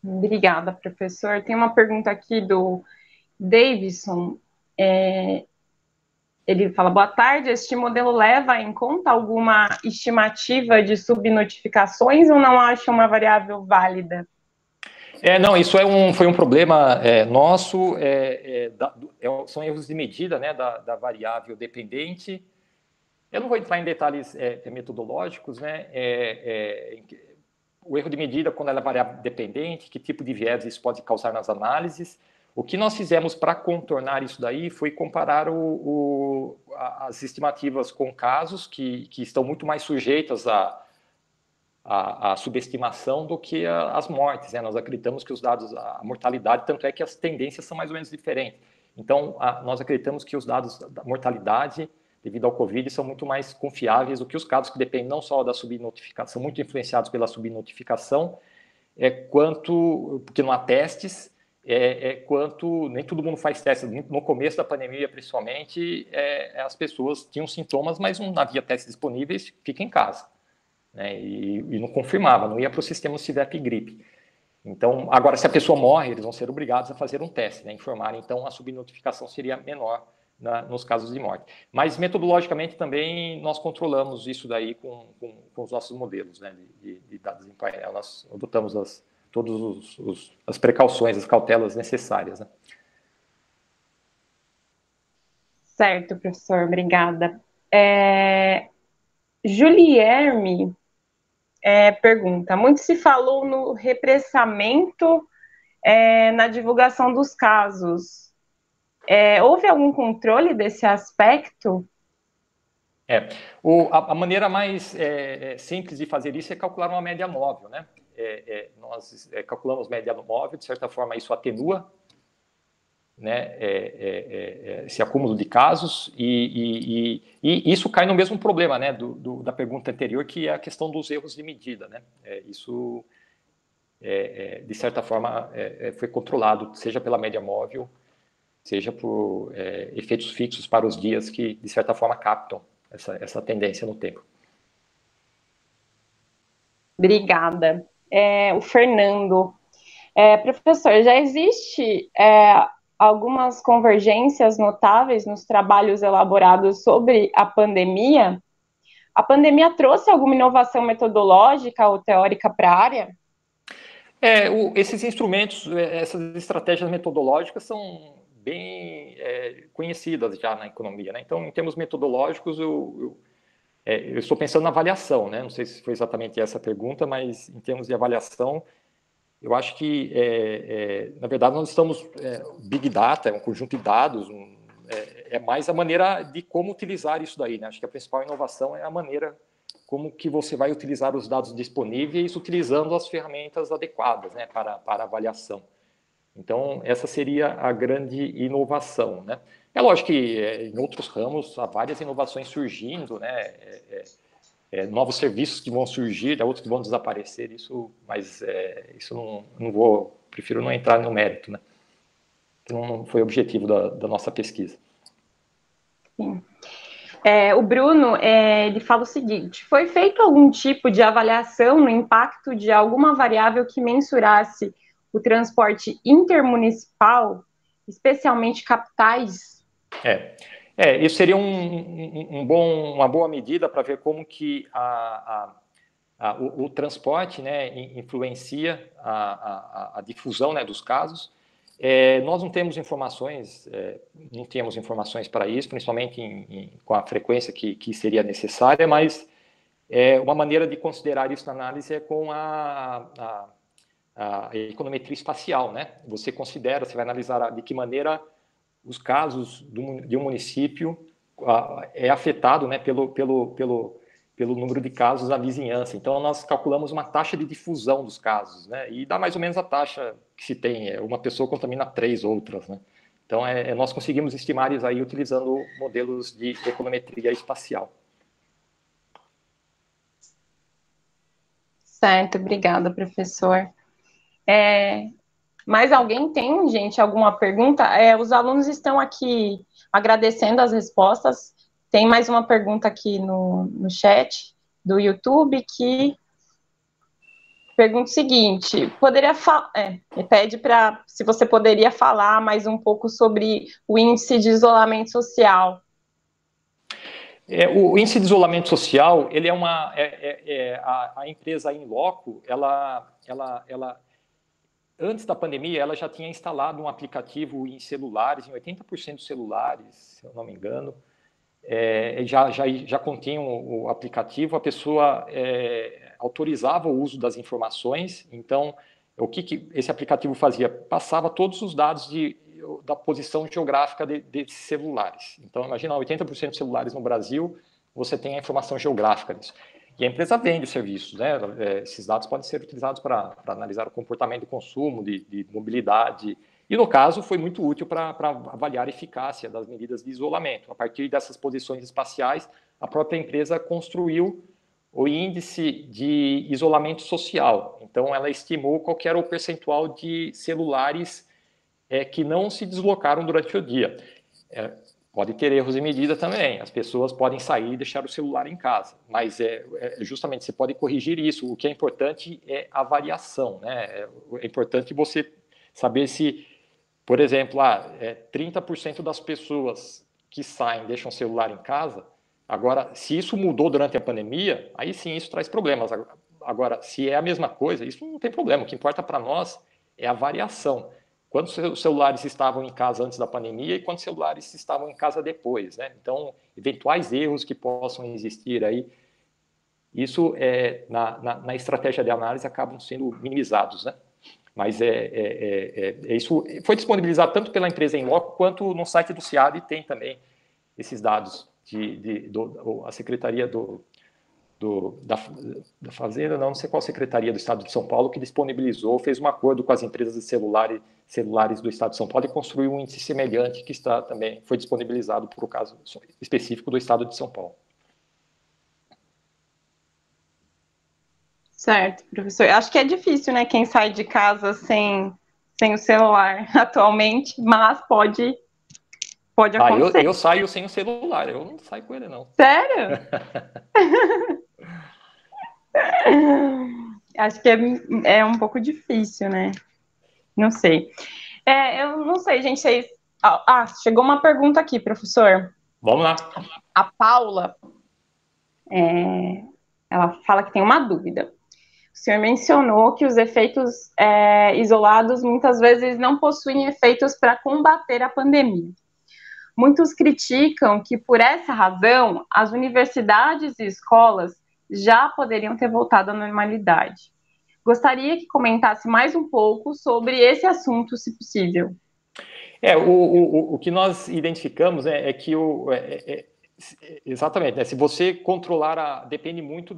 Obrigada, professor. Tem uma pergunta aqui do Davidson. Ele fala, boa tarde, este modelo leva em conta alguma estimativa de subnotificações ou não acha uma variável válida? Não, isso foi um problema nosso, são erros de medida, né, da variável dependente. Eu não vou entrar em detalhes metodológicos, né, o erro de medida, quando ela é variável dependente, que tipo de viés isso pode causar nas análises. O que nós fizemos para contornar isso daí foi comparar as estimativas com casos que estão muito mais sujeitas a subestimação do que as mortes, né? Nós acreditamos que os dados, a mortalidade, tanto é que as tendências são mais ou menos diferentes. Então, nós acreditamos que os dados da mortalidade, devido ao Covid, são muito mais confiáveis do que os casos que dependem não só da subnotificação, muito influenciados pela subnotificação, porque não há testes, quanto nem todo mundo faz teste. No começo da pandemia, principalmente, as pessoas tinham sintomas, mas não havia testes disponíveis, fica em casa. Né? E não confirmava, não ia para o sistema se tiver gripe. Então, agora, se a pessoa morre, eles vão ser obrigados a fazer um teste, né? Informar, então a subnotificação seria menor nos casos de morte. Mas, metodologicamente, também nós controlamos isso daí com os nossos modelos, né, de dados em painel. Nós adotamos todas as precauções, as cautelas necessárias. Né? Certo, professor, obrigada. Julierme pergunta, muito se falou no repressamento na divulgação dos casos. Houve algum controle desse aspecto? A maneira mais simples de fazer isso é calcular uma média móvel, né? Nós calculamos média móvel, de certa forma isso atenua, né, esse acúmulo de casos, e isso cai no mesmo problema, né, da pergunta anterior, que é a questão dos erros de medida, né? Isso, de certa forma, foi controlado, seja pela média móvel, seja por efeitos fixos para os dias que, de certa forma, captam essa tendência no tempo. Obrigada. O Fernando. Professor, já existe algumas convergências notáveis nos trabalhos elaborados sobre a pandemia? A pandemia trouxe alguma inovação metodológica ou teórica para a área? Esses instrumentos, essas estratégias metodológicas são bem conhecidas já na economia, né? Então, em termos metodológicos, eu estou pensando na avaliação, né? Não sei se foi exatamente essa a pergunta, mas em termos de avaliação, eu acho que, na verdade, nós estamos... Big Data é um conjunto de dados, é mais a maneira de como utilizar isso daí, né? Acho que a principal inovação é a maneira como que você vai utilizar os dados disponíveis utilizando as ferramentas adequadas, né, para avaliação. Então, essa seria a grande inovação, né? É lógico que em outros ramos há várias inovações surgindo, né? Novos serviços que vão surgir, outros que vão desaparecer, mas isso não vou, prefiro não entrar no mérito, né? Não foi o objetivo da nossa pesquisa. Sim. O Bruno, ele fala o seguinte, foi feito algum tipo de avaliação no impacto de alguma variável que mensurasse o transporte intermunicipal, especialmente capitais? Isso seria uma boa medida para ver como que o transporte, né, influencia a difusão, né, dos casos. Nós não temos informações para isso, principalmente com a frequência que seria necessária, mas uma maneira de considerar isso na análise é com a econometria espacial, né? Você vai analisar de que maneira os casos de um município é afetado, né, pelo número de casos da vizinhança. Então, nós calculamos uma taxa de difusão dos casos, né, e dá mais ou menos a taxa que se tem, uma pessoa contamina 3 outras, né. Então, nós conseguimos estimar isso aí utilizando modelos de econometria espacial. Certo, obrigada, professor. Mais alguém tem, gente, alguma pergunta? Os alunos estão aqui agradecendo as respostas. Tem mais uma pergunta aqui no chat do YouTube que pergunta o seguinte, pede se você poderia falar mais um pouco sobre o índice de isolamento social. O índice de isolamento social, ele a empresa Inloco, ela antes da pandemia, ela já tinha instalado um aplicativo em celulares, em 80% dos celulares, se eu não me engano, já continha o aplicativo, a pessoa autorizava o uso das informações, então, o que esse aplicativo fazia? Passava todos os dados da posição geográfica desses celulares. Então, imagina, 80% dos celulares no Brasil, você tem a informação geográfica disso. E a empresa vende os serviços, né? Esses dados podem ser utilizados para analisar o comportamento de consumo, de mobilidade. E, no caso, foi muito útil para avaliar a eficácia das medidas de isolamento. A partir dessas posições espaciais, a própria empresa construiu o índice de isolamento social. Então, ela estimou qual que era o percentual de celulares que não se deslocaram durante o dia. Pode ter erros de medida também, as pessoas podem sair e deixar o celular em casa, mas justamente você pode corrigir isso. O que é importante é a variação, né? É importante você saber se, por exemplo, 30% das pessoas que saem deixam o celular em casa. Agora, se isso mudou durante a pandemia, aí sim isso traz problemas. Agora, se é a mesma coisa, isso não tem problema. O que importa para nós é a variação. Quantos celulares estavam em casa antes da pandemia e quantos celulares estavam em casa depois, né? Então, eventuais erros que possam existir aí, isso na estratégia de análise acabam sendo minimizados, né? Mas isso foi disponibilizado tanto pela empresa em loco quanto no site do CIAD tem também esses dados a Secretaria da Fazenda, não sei qual Secretaria do Estado de São Paulo, que disponibilizou, fez um acordo com as empresas de celulares do Estado de São Paulo e construiu um índice semelhante que foi disponibilizado para o caso específico do Estado de São Paulo. Certo, professor. Acho que é difícil, né, quem sai de casa sem o celular atualmente, mas pode acontecer. Eu saio sem o celular, eu não saio com ele, não. Sério? Acho que é um pouco difícil, né? Não sei. Eu não sei, gente. Chegou uma pergunta aqui, professor. Vamos lá. A Paula, ela fala que tem uma dúvida. O senhor mencionou que os efeitos isolados muitas vezes não possuem efeitos para combater a pandemia. Muitos criticam que, por essa razão, as universidades e escolas já poderiam ter voltado à normalidade. Gostaria que comentasse mais um pouco sobre esse assunto, se possível. O que nós identificamos é que exatamente, né, se você controlar, depende muito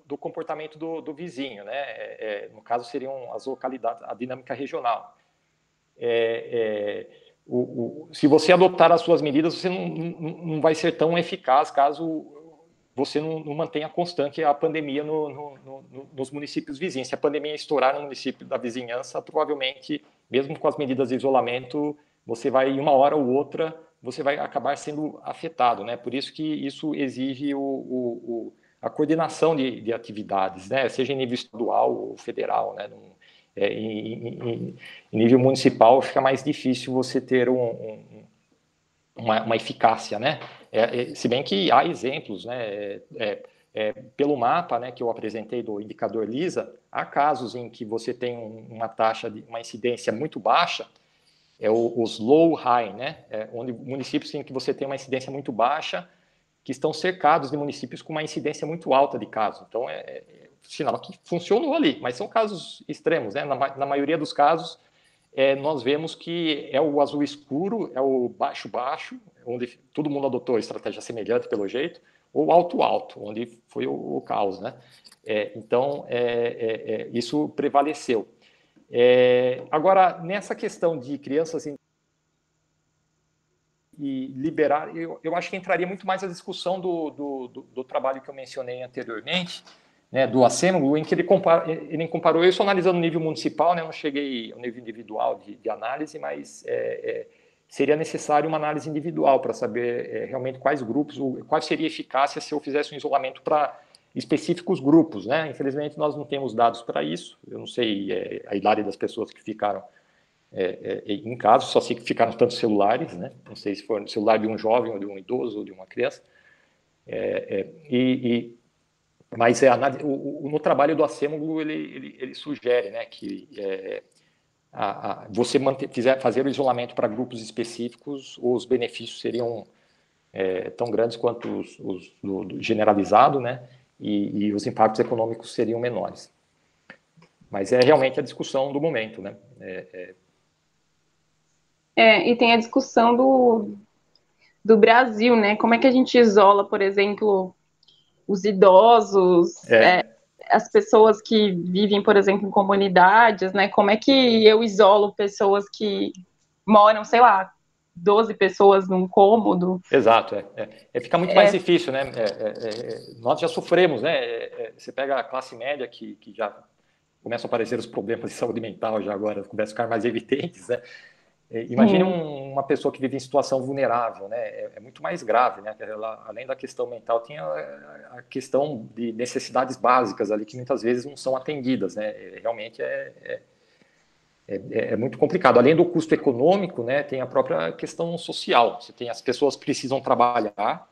do comportamento do vizinho, né? No caso, seriam as localidades, a dinâmica regional. Se você adotar as suas medidas, você não vai ser tão eficaz caso você não mantenha constante a pandemia nos municípios vizinhos. Se a pandemia estourar no município da vizinhança, provavelmente, mesmo com as medidas de isolamento, você vai, uma hora ou outra, você vai acabar sendo afetado, né? Por isso que isso exige a coordenação de atividades, né? Seja em nível estadual ou federal, né? Em nível municipal fica mais difícil você ter uma eficácia, né? Se bem que há exemplos, né? Pelo mapa, né, que eu apresentei do indicador LISA, há casos em que você tem uma incidência muito baixa, os low high, né? Onde municípios em que você tem uma incidência muito baixa, que estão cercados de municípios com uma incidência muito alta de casos. Então, sinal que funcionou ali, mas são casos extremos, né? Na maioria dos casos, nós vemos que é o azul escuro, é o baixo-baixo, onde todo mundo adotou estratégia semelhante pelo jeito, ou alto-alto, onde foi o caos, né? Então, isso prevaleceu. Agora, nessa questão de crianças e liberar, eu acho que entraria muito mais a discussão do trabalho que eu mencionei anteriormente, né, do ACEMGLU, em que ele comparou, eu estou analisando no nível municipal, né, não cheguei ao nível individual de análise, mas seria necessário uma análise individual para saber realmente quais grupos, qual seria a eficácia se eu fizesse um isolamento para específicos grupos, né? Infelizmente, nós não temos dados para isso, eu não sei a idade das pessoas que ficaram em casa, só sei que ficaram tantos celulares, né? Não sei se foi o celular de um jovem, ou de um idoso, ou de uma criança, mas no trabalho do ACEMGLU ele sugere, né, que você fazer o isolamento para grupos específicos, os benefícios seriam tão grandes quanto os do generalizado, né, e os impactos econômicos seriam menores. Mas é realmente a discussão do momento, né. E tem a discussão do Brasil, né, como é que a gente isola, por exemplo, os idosos, as pessoas que vivem, por exemplo, em comunidades, né? Como é que eu isolo pessoas que moram, sei lá, 12 pessoas num cômodo? Exato, fica muito mais difícil, né? Nós já sofremos, né? Você pega a classe média que já começam a aparecer os problemas de saúde mental já agora, começam a ficar mais evidentes, né? Imagine uma pessoa que vive em situação vulnerável, né? É muito mais grave, né? Ela, além da questão mental, tem a questão de necessidades básicas ali que muitas vezes não são atendidas, né? Realmente é muito complicado. Além do custo econômico, né? Tem a própria questão social. Você tem as pessoas que precisam trabalhar,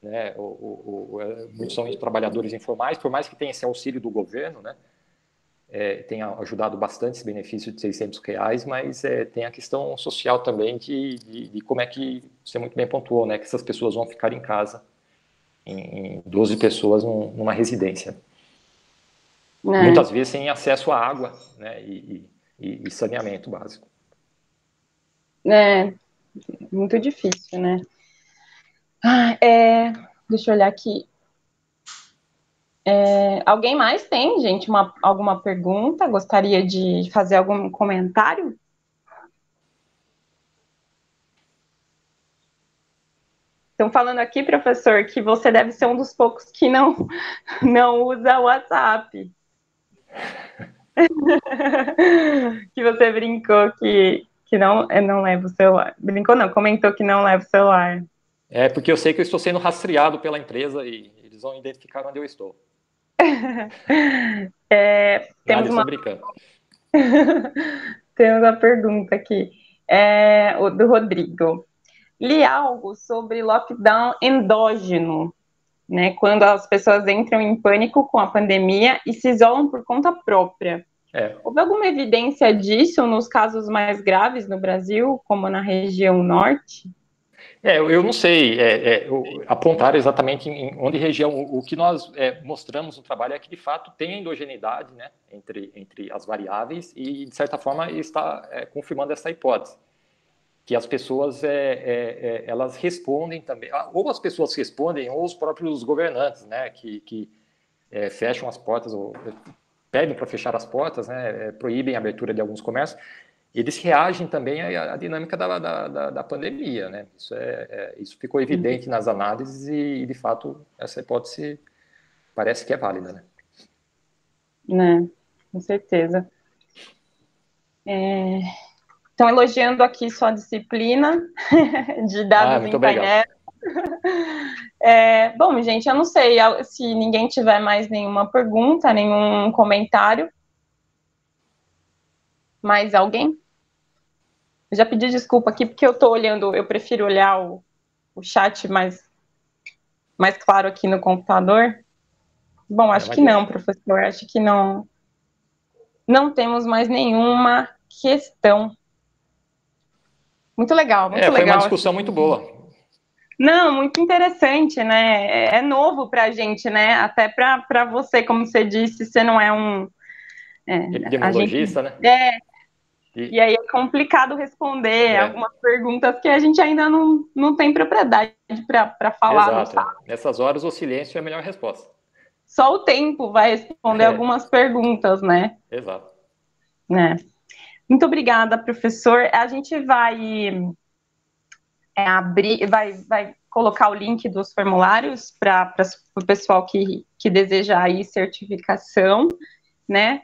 né? Muitos são trabalhadores informais, por mais que tenha esse auxílio do governo, né? Tem ajudado bastante esse benefício de R$600, mas tem a questão social também de como é que você muito bem pontuou, né? Que essas pessoas vão ficar em casa, em 12 pessoas numa residência. Muitas vezes sem acesso à água, né? E saneamento básico. Muito difícil, né? Deixa eu olhar aqui. Alguém mais tem, gente, alguma pergunta? Gostaria de fazer algum comentário? Estão falando aqui, professor, que você deve ser um dos poucos que não usa o WhatsApp. Que você brincou que não leva o celular. Brincou não, comentou que não leva o celular. Porque eu sei que eu estou sendo rastreado pela empresa e eles vão identificar onde eu estou. Temos uma... brincando. Temos uma pergunta aqui, do Rodrigo. Li algo sobre lockdown endógeno, né? Quando as pessoas entram em pânico com a pandemia e se isolam por conta própria. Houve alguma evidência disso nos casos mais graves no Brasil, como na região norte? Eu não sei apontar exatamente em onde região. O que nós mostramos no trabalho é que, de fato, tem endogeneidade, né, entre as variáveis e, de certa forma, está confirmando essa hipótese. Que as pessoas, elas respondem também, ou as pessoas respondem, ou os próprios governantes, né, que fecham as portas, ou pedem para fechar as portas, né, proíbem a abertura de alguns comércios. Eles reagem também à dinâmica da pandemia, né? Isso ficou evidente nas análises e, de fato, essa hipótese parece que é válida, né? Com certeza. Estão elogiando aqui sua disciplina de dados em painel. Bom, gente, eu não sei se ninguém tiver mais nenhuma pergunta, nenhum comentário. Mais alguém? Eu já pedi desculpa aqui, porque eu estou olhando, eu prefiro olhar o chat mais claro aqui no computador. Bom, acho que não, professor, acho que não temos mais nenhuma questão. Muito legal, muito legal. Foi uma discussão muito boa. Não, muito interessante, né? É novo para a gente, né? Até para você, como você disse, você não é um... epidemiologista, né? E aí é complicado responder algumas perguntas que a gente ainda não tem propriedade para falar. Exato. Nessas horas, o silêncio é a melhor resposta. Só o tempo vai responder algumas perguntas, né? Exato. Muito obrigada, professor. A gente vai abrir, vai colocar o link dos formulários para o pessoal que deseja aí certificação, né?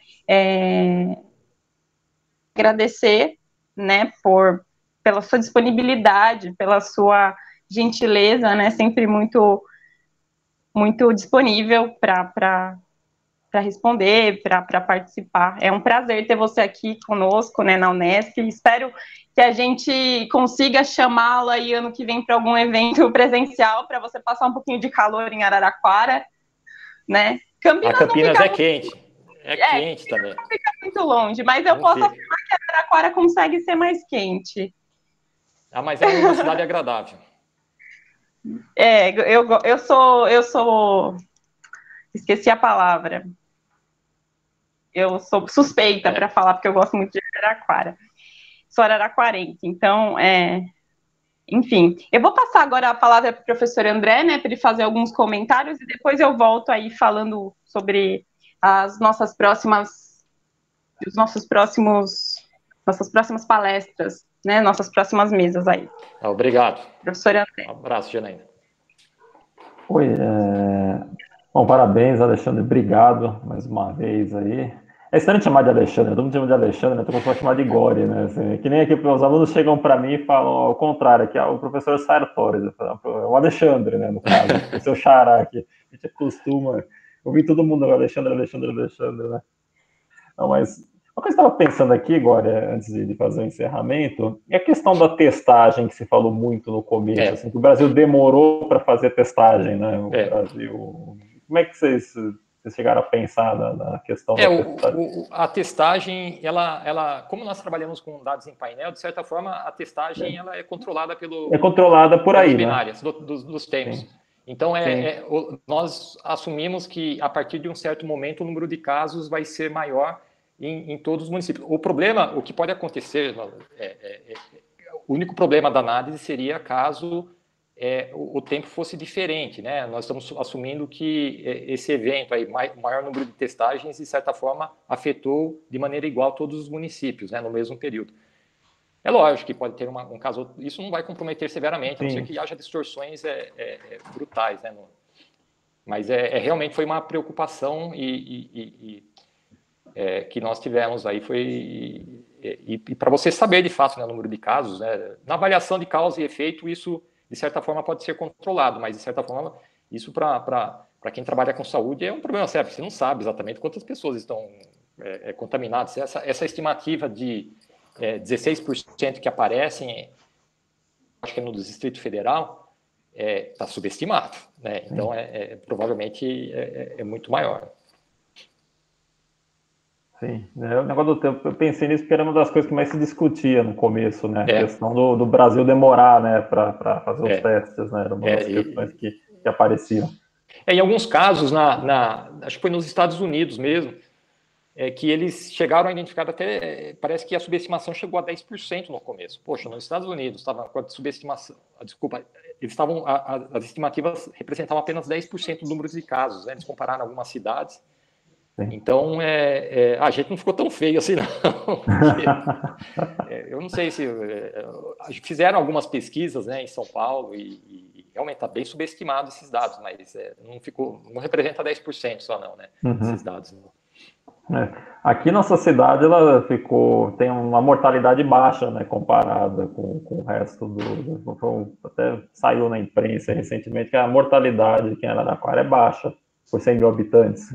Agradecer, né, pela sua disponibilidade, pela sua gentileza, né, sempre muito disponível para responder, para participar. É um prazer ter você aqui conosco, né, na Unesp. Espero que a gente consiga chamá-lo aí ano que vem para algum evento presencial, para você passar um pouquinho de calor em Araraquara, né? Campinas é quente. Quente também. Não fica muito longe, mas eu posso afirmar que Araraquara consegue ser mais quente. Mas é uma cidade agradável. Eu sou... Esqueci a palavra. Eu sou suspeita para falar, porque eu gosto muito de Araraquara. Sou araraquarense, então, enfim. Eu vou passar agora a palavra para o professor André, né, para ele fazer alguns comentários, e depois eu volto aí falando sobre as nossas próximas palestras, né, nossas próximas mesas aí. Obrigado. Professor André. Um abraço, Janaína. Oi, bom, parabéns, Alexandre, obrigado mais uma vez aí. É estranho chamar de Alexandre, todo mundo chama de Alexandre, né? Todo mundo pode chamar de Gori, né? Assim, que nem aqui, os alunos chegam para mim e falam ao contrário, que é o professor Sartori, o Alexandre, né? No caso, o seu xará aqui. A gente acostuma ouvir todo mundo, Alexandre, né? Não, mas uma coisa que eu estava pensando aqui, agora, antes de fazer o encerramento, é a questão da testagem, que se falou muito no começo, assim, que o Brasil demorou para fazer testagem, né? O Brasil. Como é que vocês chegaram a pensar na questão da testagem? A testagem, ela, como nós trabalhamos com dados em painel, de certa forma, a testagem ela é controlada É controlada por aí, binárias, né? dos termos. Sim. Então, nós assumimos que, a partir de um certo momento, o número de casos vai ser maior em todos os municípios. O problema, o que pode acontecer, o único problema da análise seria caso o tempo fosse diferente, né? Nós estamos assumindo que esse evento, aí, maior número de testagens, de certa forma, afetou de maneira igual todos os municípios, né, no mesmo período. É lógico que pode ter um caso, isso não vai comprometer severamente, a não ser que haja distorções brutais, né? Mas realmente foi uma preocupação que nós tivemos aí, e para você saber de fato, né, o número de casos, né, na avaliação de causa e efeito, isso de certa forma pode ser controlado, mas de certa forma isso para quem trabalha com saúde é um problema sério, você não sabe exatamente quantas pessoas estão contaminadas. Essa estimativa de 16% que aparecem, acho que é no Distrito Federal, está subestimado, né? Então provavelmente é muito maior. Sim, o negócio do tempo, eu pensei nisso porque era uma das coisas que mais se discutia no começo, né? A questão do Brasil demorar, né, para fazer os testes, né? Era uma das questões que apareciam. Em alguns casos, acho que foi nos Estados Unidos mesmo, que eles chegaram a identificar até, parece que a subestimação chegou a 10% no começo. Poxa, nos Estados Unidos estava com a subestimação, eles estavam, as estimativas representavam apenas 10% do número de casos, né? Eles compararam algumas cidades. Sim. Então, a gente não ficou tão feio assim, não. Eu não sei se... fizeram algumas pesquisas, né, em São Paulo e realmente está bem subestimado esses dados, mas não representa 10% só não, né, esses dados. Né? Aqui nossa cidade tem uma mortalidade baixa, né, comparada com o resto até saiu na imprensa recentemente que a mortalidade aqui em Araraquara é baixa por 100 mil habitantes.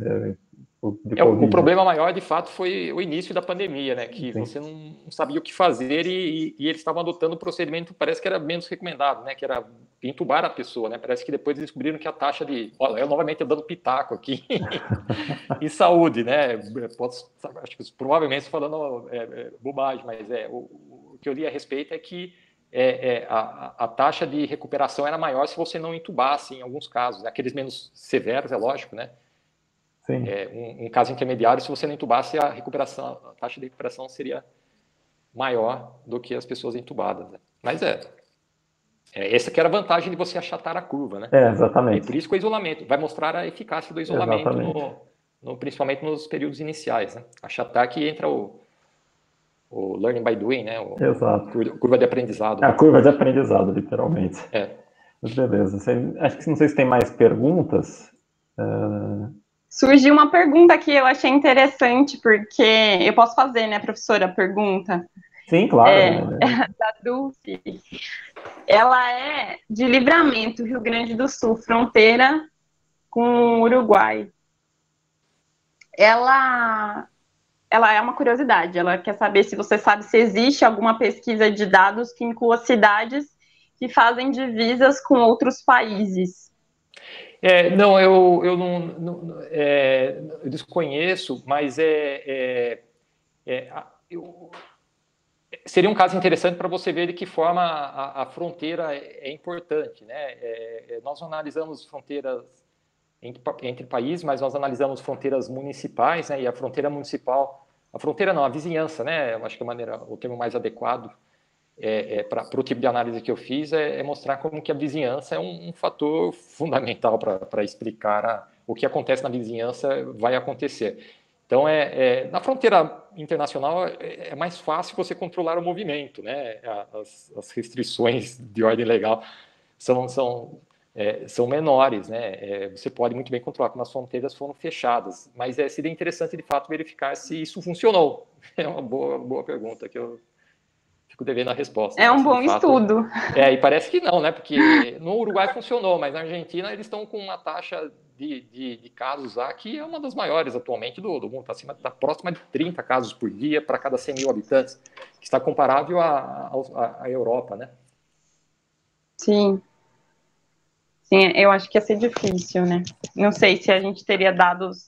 O problema maior, de fato, foi o início da pandemia, né? Que Sim. Você não sabia o que fazer e eles estavam adotando o procedimento, parece que era menos recomendado, né? Que era entubar a pessoa, né? Parece que depois eles descobriram que a taxa de... Olha, eu novamente dando pitaco aqui em saúde, né? Acho que provavelmente estou falando bobagem, mas o que eu li a respeito é que a taxa de recuperação era maior se você não entubasse em alguns casos, né? Aqueles menos severos, é lógico, né? Um caso intermediário, se você não entubasse, a taxa de recuperação seria maior do que as pessoas entubadas. Né? Mas essa que era a vantagem de você achatar a curva, né? Exatamente. E por isso que o isolamento vai mostrar a eficácia do isolamento, principalmente nos períodos iniciais. Né? Achatar que entra o learning by doing, né? A curva de aprendizado. A curva de aprendizado, literalmente. Mas beleza. Acho que não sei se tem mais perguntas. Surgiu uma pergunta que eu achei interessante, porque eu posso fazer, né, professora, a pergunta? Sim, claro. Da Dulce. Ela é de Livramento, Rio Grande do Sul, fronteira com o Uruguai. Ela é uma curiosidade, ela quer saber se você sabe se existe alguma pesquisa de dados que inclua cidades que fazem divisas com outros países. Não, eu não eu desconheço, mas seria um caso interessante para você ver de que forma a fronteira é importante, né? Nós não analisamos fronteiras entre países, mas nós analisamos fronteiras municipais, né? E a fronteira municipal, a vizinhança, né? Eu acho que o termo mais adequado para o tipo de análise que eu fiz é mostrar como que a vizinhança é um fator fundamental para explicar o que acontece na vizinhança vai acontecer. Então, na fronteira internacional é mais fácil você controlar o movimento, né? As restrições de ordem legal são são menores, né? Você pode muito bem controlar como as fronteiras foram fechadas, mas seria interessante, de fato, verificar se isso funcionou. É uma boa pergunta que eu fico devendo a resposta. É né? um bom estudo. E parece que não, né? Porque no Uruguai funcionou, mas na Argentina eles estão com uma taxa de casos lá que é uma das maiores atualmente do mundo. Está próxima de 30 casos por dia para cada 100 mil habitantes, que está comparável à Europa, né? Sim. Sim, eu acho que ia ser difícil, né? Não sei se a gente teria dados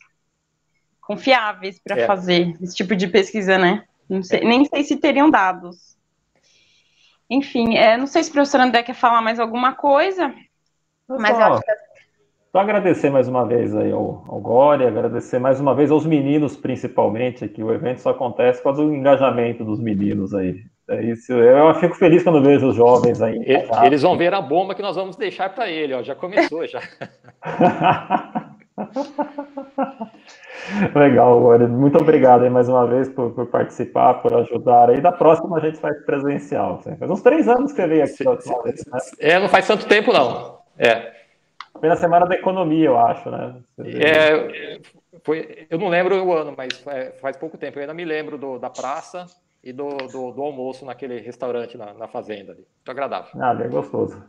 confiáveis para fazer esse tipo de pesquisa, né? Não sei, nem sei se teriam dados. Enfim, não sei se o professor André quer falar mais alguma coisa, mas eu acho que... Só agradecer mais uma vez aí ao Gori, agradecer mais uma vez aos meninos, principalmente, que o evento só acontece por causa do engajamento dos meninos aí. É isso, eu fico feliz quando vejo os jovens aí. Eles vão ver a bomba que nós vamos deixar para ele, ó, já começou já. Legal, Gori. Muito obrigado aí mais uma vez por participar, por ajudar aí. Da próxima a gente faz presencial. Faz uns 3 anos que você veio aqui. Né? Não faz tanto tempo, não. Foi na Semana da Economia, eu acho, né? Eu não lembro o ano, mas faz pouco tempo. Eu ainda me lembro da praça e do almoço naquele restaurante na fazenda ali. Muito agradável. É gostoso.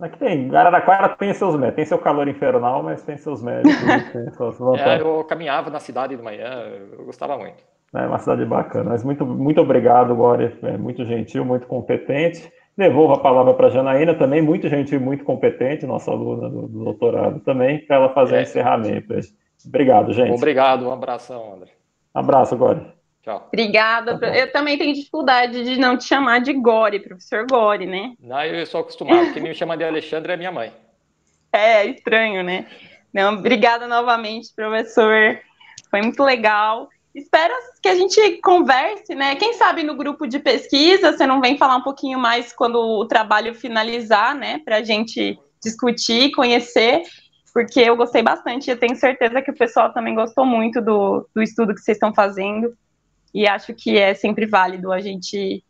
Aqui tem, Araraquara tem seus méritos, tem seu calor infernal, mas tem seus méritos. Tem suas vantagens. Eu caminhava na cidade de manhã, eu gostava muito. É uma cidade bacana, mas muito obrigado, Gori, muito gentil, muito competente. Devolvo a palavra para a Janaína, também muito gentil, muito competente, nossa aluna do doutorado também, para ela fazer o encerramento. Obrigado, gente. Obrigado, um abração, André. Abraço, Gori. Tchau. Obrigada. Eu também tenho dificuldade de não te chamar de Gori, professor Gori, né? Não, eu sou acostumado. Quem me chama de Alexandre é minha mãe. É estranho, né? Não, obrigada novamente, professor. Foi muito legal. Espero que a gente converse, né? Quem sabe no grupo de pesquisa você não vem falar um pouquinho mais quando o trabalho finalizar, né? Para a gente discutir, conhecer, porque eu gostei bastante. Eu tenho certeza que o pessoal também gostou muito do estudo que vocês estão fazendo. E acho que é sempre válido a gente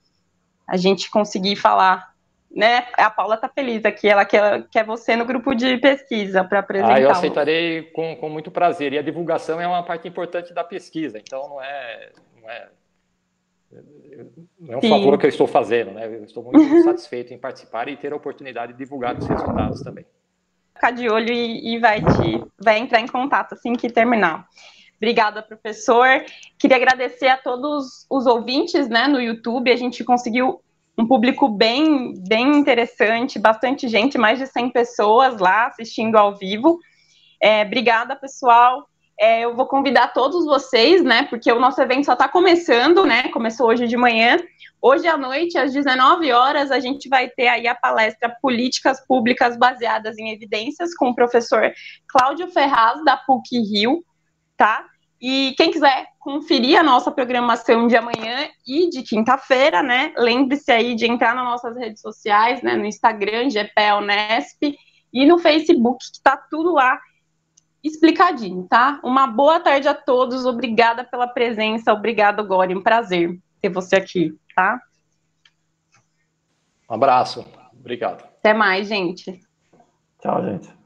conseguir falar, né? A Paula está feliz aqui, ela quer você no grupo de pesquisa para apresentar. Eu aceitarei com muito prazer. E a divulgação é uma parte importante da pesquisa, então não é um favor que eu estou fazendo, né? Eu estou muito satisfeito em participar e ter a oportunidade de divulgar os resultados também. Ficar de olho e vai entrar em contato assim que terminar. Obrigada, professor. Queria agradecer a todos os ouvintes, né, no YouTube. A gente conseguiu um público bem interessante, bastante gente, mais de 100 pessoas lá assistindo ao vivo. Obrigada, pessoal. Eu vou convidar todos vocês, né, porque o nosso evento só está começando, né, começou hoje de manhã. Hoje à noite, às 19 horas, a gente vai ter aí a palestra Políticas Públicas Baseadas em Evidências com o professor Cláudio Ferraz, da PUC-Rio, tá? E quem quiser conferir a nossa programação de amanhã e de quinta-feira, né? Lembre-se aí de entrar nas nossas redes sociais, né? No Instagram, GPEUnesp, e no Facebook, que tá tudo lá explicadinho, tá? Uma boa tarde a todos, obrigada pela presença, obrigado, Gori, um prazer ter você aqui, tá? Um abraço, obrigado. Até mais, gente. Tchau, gente.